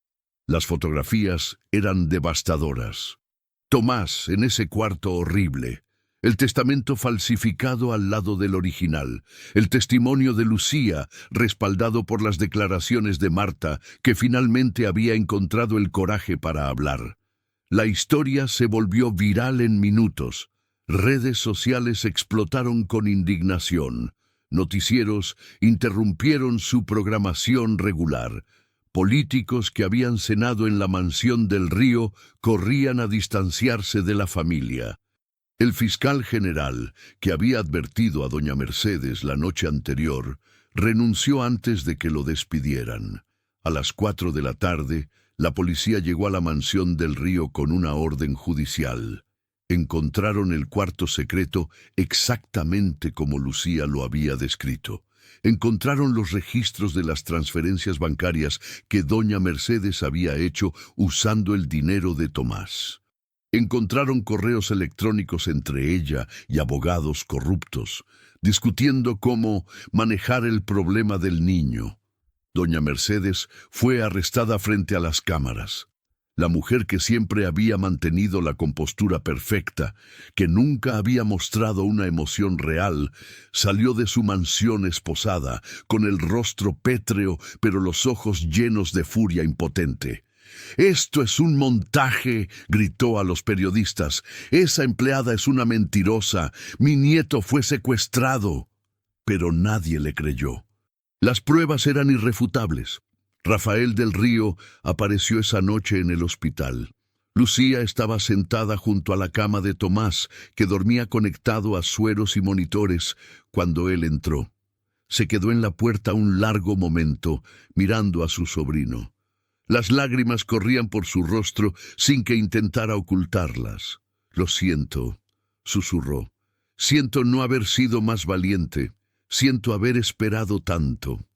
Las fotografías eran devastadoras. Tomás en ese cuarto horrible. El testamento falsificado al lado del original. El testimonio de Lucía, respaldado por las declaraciones de Marta, que finalmente había encontrado el coraje para hablar. La historia se volvió viral en minutos. Redes sociales explotaron con indignación. Noticieros interrumpieron su programación regular. Políticos que habían cenado en la mansión del Río corrían a distanciarse de la familia. El fiscal general, que había advertido a doña Mercedes la noche anterior, renunció antes de que lo despidieran. A las 4 de la tarde, la policía llegó a la mansión del Río con una orden judicial. Encontraron el cuarto secreto exactamente como Lucía lo había descrito. Encontraron los registros de las transferencias bancarias que doña Mercedes había hecho usando el dinero de Tomás. Encontraron correos electrónicos entre ella y abogados corruptos, discutiendo cómo manejar el problema del niño. Doña Mercedes fue arrestada frente a las cámaras. La mujer que siempre había mantenido la compostura perfecta, que nunca había mostrado una emoción real, salió de su mansión esposada, con el rostro pétreo, pero los ojos llenos de furia impotente. «Esto es un montaje», gritó a los periodistas. «Esa empleada es una mentirosa. Mi nieto fue secuestrado». Pero nadie le creyó. Las pruebas eran irrefutables. Rafael del Río apareció esa noche en el hospital. Lucía estaba sentada junto a la cama de Tomás, que dormía conectado a sueros y monitores, cuando él entró. Se quedó en la puerta un largo momento, mirando a su sobrino. Las lágrimas corrían por su rostro sin que intentara ocultarlas. «Lo siento», susurró. Siento no haber sido más valiente. Siento haber esperado tanto.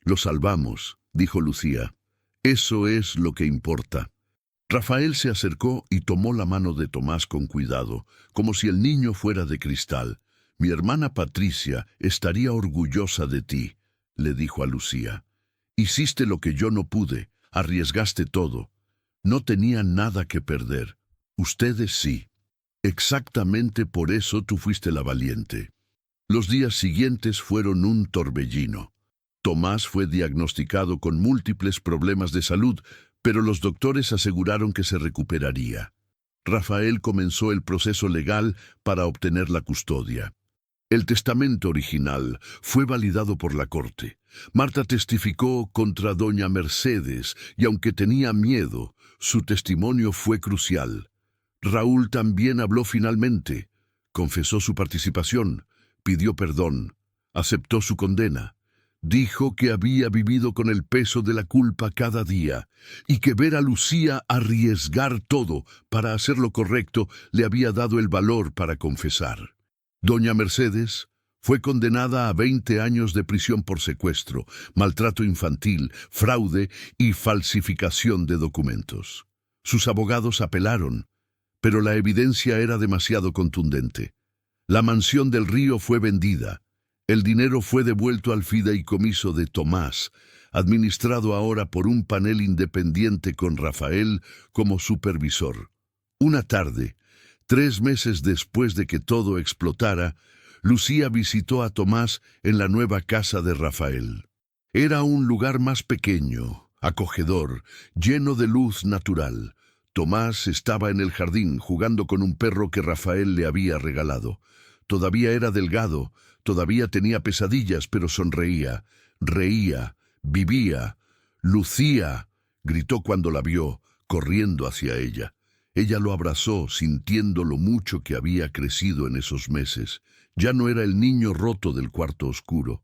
Lo salvamos, dijo Lucía. Eso es lo que importa. Rafael se acercó y tomó la mano de Tomás con cuidado, como si el niño fuera de cristal. Mi hermana Patricia estaría orgullosa de ti, le dijo a Lucía. Hiciste lo que yo no pude, arriesgaste todo. No tenía nada que perder. Ustedes sí. Exactamente por eso tú fuiste la valiente. Los días siguientes fueron un torbellino. Tomás fue diagnosticado con múltiples problemas de salud, pero los doctores aseguraron que se recuperaría. Rafael comenzó el proceso legal para obtener la custodia. El testamento original fue validado por la corte. Marta testificó contra doña Mercedes y aunque tenía miedo, su testimonio fue crucial. Raúl también habló finalmente. Confesó su participación, pidió perdón, aceptó su condena. Dijo que había vivido con el peso de la culpa cada día y que ver a Lucía arriesgar todo para hacer lo correcto le había dado el valor para confesar. Doña Mercedes fue condenada a 20 años de prisión por secuestro, maltrato infantil, fraude y falsificación de documentos. Sus abogados apelaron, pero la evidencia era demasiado contundente. La mansión del Río fue vendida. El dinero fue devuelto al fideicomiso de Tomás, administrado ahora por un panel independiente con Rafael como supervisor. Una tarde, 3 meses después de que todo explotara, Lucía visitó a Tomás en la nueva casa de Rafael. Era un lugar más pequeño, acogedor, lleno de luz natural. Tomás estaba en el jardín jugando con un perro que Rafael le había regalado. Todavía era delgado, todavía tenía pesadillas, pero sonreía, reía, vivía. Lucía, gritó cuando la vio, corriendo hacia ella. Ella lo abrazó, sintiendo lo mucho que había crecido en esos meses. Ya no era el niño roto del cuarto oscuro.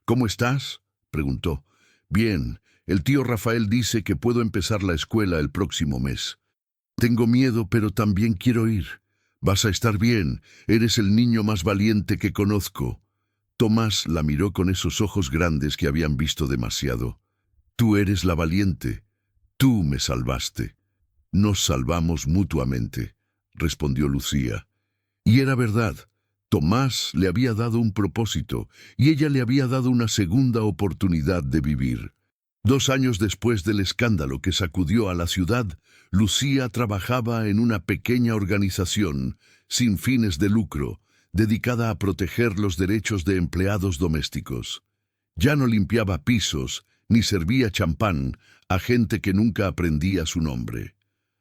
¿Cómo estás?, preguntó. Bien, el tío Rafael dice que puedo empezar la escuela el próximo mes. Tengo miedo, pero también quiero ir. Vas a estar bien, eres el niño más valiente que conozco. Tomás la miró con esos ojos grandes que habían visto demasiado. Tú eres la valiente, tú me salvaste. Nos salvamos mutuamente, respondió Lucía. Y era verdad, Tomás le había dado un propósito y ella le había dado una segunda oportunidad de vivir. 2 años después del escándalo que sacudió a la ciudad, Lucía trabajaba en una pequeña organización, sin fines de lucro, dedicada a proteger los derechos de empleados domésticos. Ya no limpiaba pisos, ni servía champán a gente que nunca aprendía su nombre.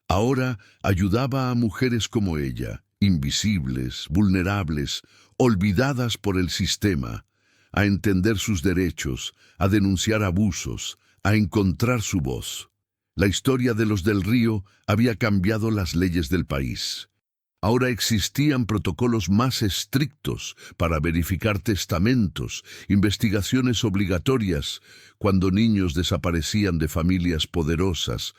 Ahora ayudaba a mujeres como ella, invisibles, vulnerables, olvidadas por el sistema, a entender sus derechos, a denunciar abusos, a encontrar su voz. La historia de los del Río había cambiado las leyes del país. Ahora existían protocolos más estrictos para verificar testamentos, investigaciones obligatorias cuando niños desaparecían de familias poderosas,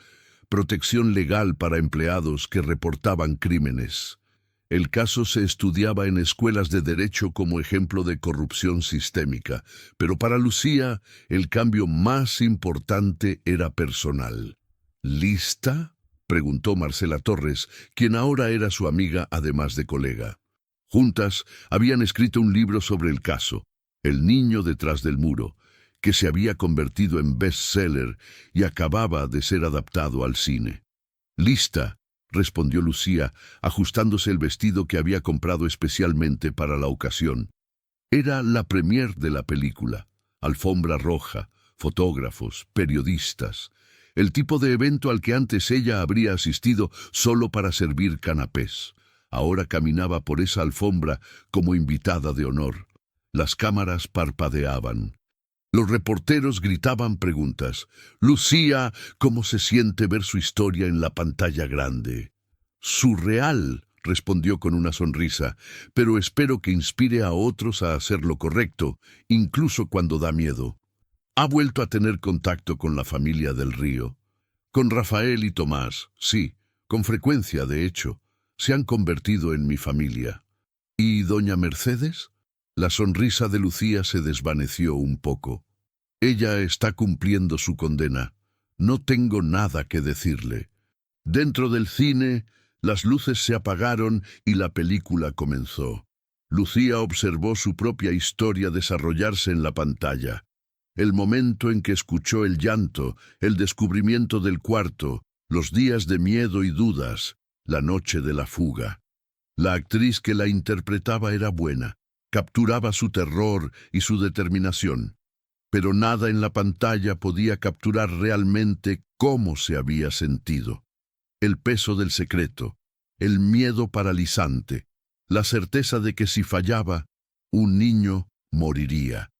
protección legal para empleados que reportaban crímenes. El caso se estudiaba en escuelas de derecho como ejemplo de corrupción sistémica, pero para Lucía el cambio más importante era personal. ¿Lista?, preguntó Marcela Torres, quien ahora era su amiga además de colega. Juntas habían escrito un libro sobre el caso, El niño detrás del muro, que se había convertido en bestseller y acababa de ser adaptado al cine. «Lista», respondió Lucía, ajustándose el vestido que había comprado especialmente para la ocasión. Era la premier de la película. Alfombra roja, fotógrafos, periodistas. El tipo de evento al que antes ella habría asistido solo para servir canapés. Ahora caminaba por esa alfombra como invitada de honor. Las cámaras parpadeaban. Los reporteros gritaban preguntas. «Lucía, ¿cómo se siente ver su historia en la pantalla grande?» «Surreal», respondió con una sonrisa, «pero espero que inspire a otros a hacer lo correcto, incluso cuando da miedo». Ha vuelto a tener contacto con la familia del Río. Con Rafael y Tomás, sí, con frecuencia, de hecho. Se han convertido en mi familia. ¿Y doña Mercedes? La sonrisa de Lucía se desvaneció un poco. Ella está cumpliendo su condena. No tengo nada que decirle. Dentro del cine, las luces se apagaron y la película comenzó. Lucía observó su propia historia desarrollarse en la pantalla. El momento en que escuchó el llanto, el descubrimiento del cuarto, los días de miedo y dudas, la noche de la fuga. La actriz que la interpretaba era buena, capturaba su terror y su determinación, pero nada en la pantalla podía capturar realmente cómo se había sentido. El peso del secreto, el miedo paralizante, la certeza de que si fallaba, un niño moriría.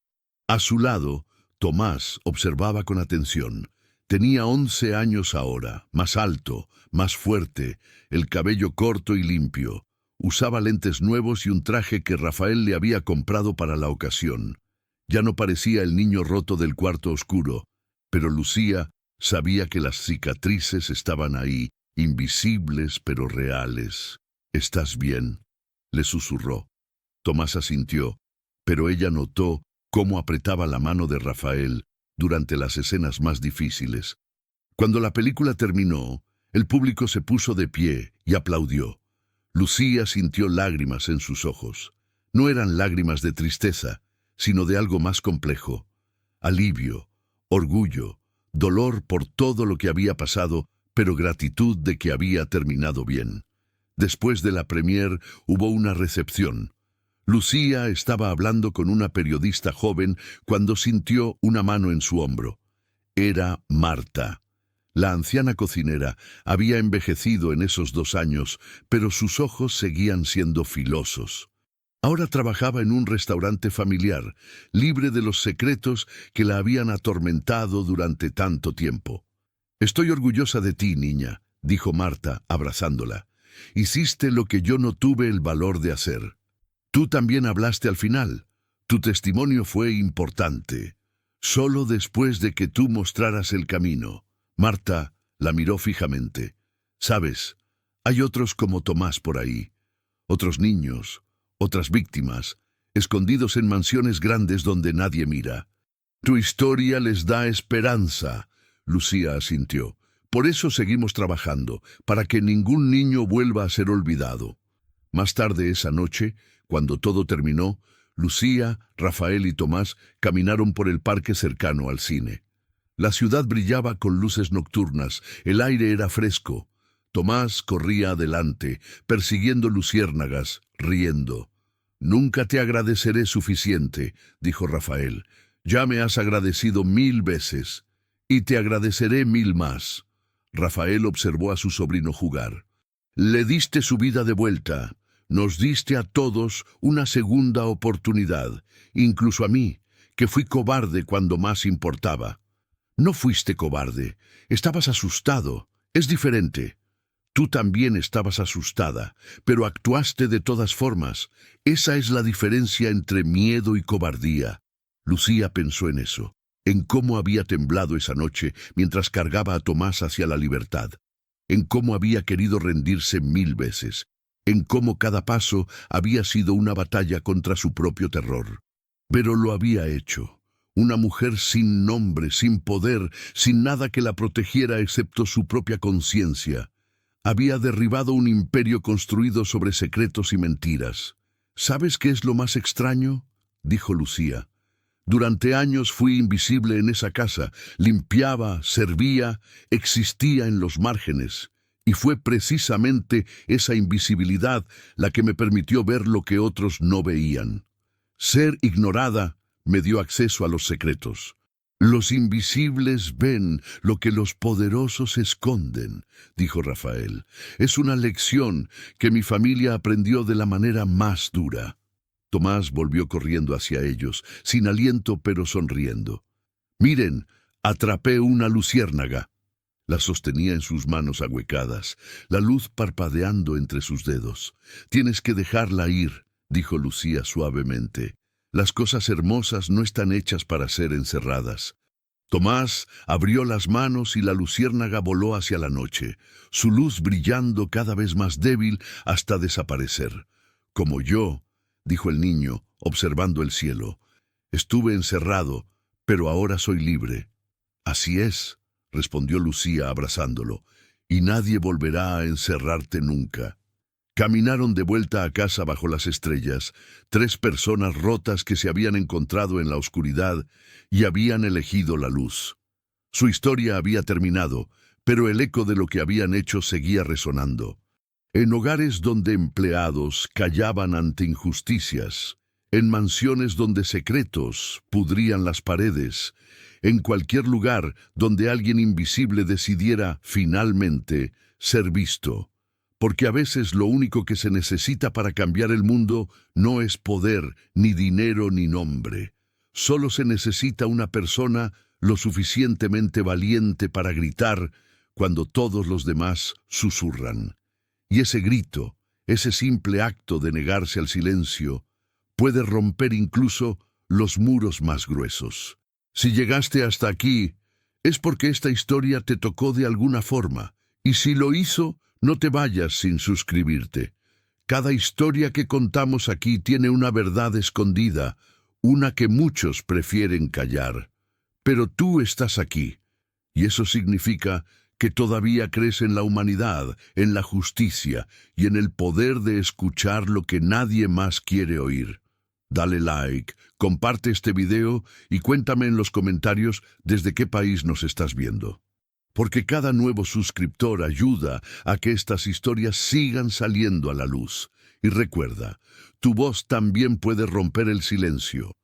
A su lado, Tomás observaba con atención. Tenía 11 años ahora, más alto, más fuerte, el cabello corto y limpio. Usaba lentes nuevos y un traje que Rafael le había comprado para la ocasión. Ya no parecía el niño roto del cuarto oscuro, pero Lucía sabía que las cicatrices estaban ahí, invisibles pero reales. «¿Estás bien?», le susurró. Tomás asintió, pero ella notó cómo apretaba la mano de Rafael durante las escenas más difíciles. Cuando la película terminó, el público se puso de pie y aplaudió. Lucía sintió lágrimas en sus ojos. No eran lágrimas de tristeza, sino de algo más complejo. Alivio, orgullo, dolor por todo lo que había pasado, pero gratitud de que había terminado bien. Después de la premier hubo una recepción. Lucía estaba hablando con una periodista joven cuando sintió una mano en su hombro. Era Marta. La anciana cocinera había envejecido en esos 2 años, pero sus ojos seguían siendo filosos. Ahora trabajaba en un restaurante familiar, libre de los secretos que la habían atormentado durante tanto tiempo. «Estoy orgullosa de ti, niña», dijo Marta, abrazándola. «Hiciste lo que yo no tuve el valor de hacer. Tú también hablaste al final. Tu testimonio fue importante. Solo después de que tú mostraras el camino». Marta la miró fijamente. «Sabes, hay otros como Tomás por ahí. Otros niños, otras víctimas, escondidos en mansiones grandes donde nadie mira. Tu historia les da esperanza», Lucía asintió. «Por eso seguimos trabajando, para que ningún niño vuelva a ser olvidado». Más tarde esa noche, cuando todo terminó, Lucía, Rafael y Tomás caminaron por el parque cercano al cine. La ciudad brillaba con luces nocturnas, el aire era fresco. Tomás corría adelante, persiguiendo luciérnagas, riendo. «Nunca te agradeceré suficiente», dijo Rafael. «Ya me has agradecido 1000 veces. Y te agradeceré 1000 más». Rafael observó a su sobrino jugar. «Le diste su vida de vuelta. Nos diste a todos una segunda oportunidad, incluso a mí, que fui cobarde cuando más importaba». «No fuiste cobarde, estabas asustado, es diferente». «Tú también estabas asustada, pero actuaste de todas formas. Esa es la diferencia entre miedo y cobardía». Lucía pensó en eso, en cómo había temblado esa noche mientras cargaba a Tomás hacia la libertad, en cómo había querido rendirse 1000 veces, en cómo cada paso había sido una batalla contra su propio terror. Pero lo había hecho. Una mujer sin nombre, sin poder, sin nada que la protegiera excepto su propia conciencia. Había derribado un imperio construido sobre secretos y mentiras. «¿Sabes qué es lo más extraño?», dijo Lucía. «Durante años fui invisible en esa casa, limpiaba, servía, existía en los márgenes. Y fue precisamente esa invisibilidad la que me permitió ver lo que otros no veían. Ser ignorada me dio acceso a los secretos. Los invisibles ven lo que los poderosos esconden», dijo Rafael. «Es una lección que mi familia aprendió de la manera más dura». Tomás volvió corriendo hacia ellos, sin aliento pero sonriendo. «Miren, atrapé una luciérnaga». La sostenía en sus manos ahuecadas, la luz parpadeando entre sus dedos. «Tienes que dejarla ir», dijo Lucía suavemente. «Las cosas hermosas no están hechas para ser encerradas». Tomás abrió las manos y la luciérnaga voló hacia la noche, su luz brillando cada vez más débil hasta desaparecer. «Como yo, dijo el niño, observando el cielo. Estuve encerrado, pero ahora soy libre. Así es, respondió Lucía abrazándolo, y nadie volverá a encerrarte nunca. Caminaron de vuelta a casa bajo las estrellas, 3 personas rotas que se habían encontrado en la oscuridad y habían elegido la luz. Su historia había terminado, pero el eco de lo que habían hecho seguía resonando. En hogares donde empleados callaban ante injusticias, en mansiones donde secretos pudrían las paredes, en cualquier lugar donde alguien invisible decidiera, finalmente, ser visto. Porque a veces lo único que se necesita para cambiar el mundo no es poder, ni dinero, ni nombre. Solo se necesita una persona lo suficientemente valiente para gritar cuando todos los demás susurran. Y ese grito, ese simple acto de negarse al silencio, puede romper incluso los muros más gruesos. Si llegaste hasta aquí, es porque esta historia te tocó de alguna forma, y si lo hizo, no te vayas sin suscribirte. Cada historia que contamos aquí tiene una verdad escondida, una que muchos prefieren callar. Pero tú estás aquí, y eso significa que todavía crees en la humanidad, en la justicia y en el poder de escuchar lo que nadie más quiere oír. Dale like, comparte este video y cuéntame en los comentarios desde qué país nos estás viendo. Porque cada nuevo suscriptor ayuda a que estas historias sigan saliendo a la luz. Y recuerda, tu voz también puede romper el silencio.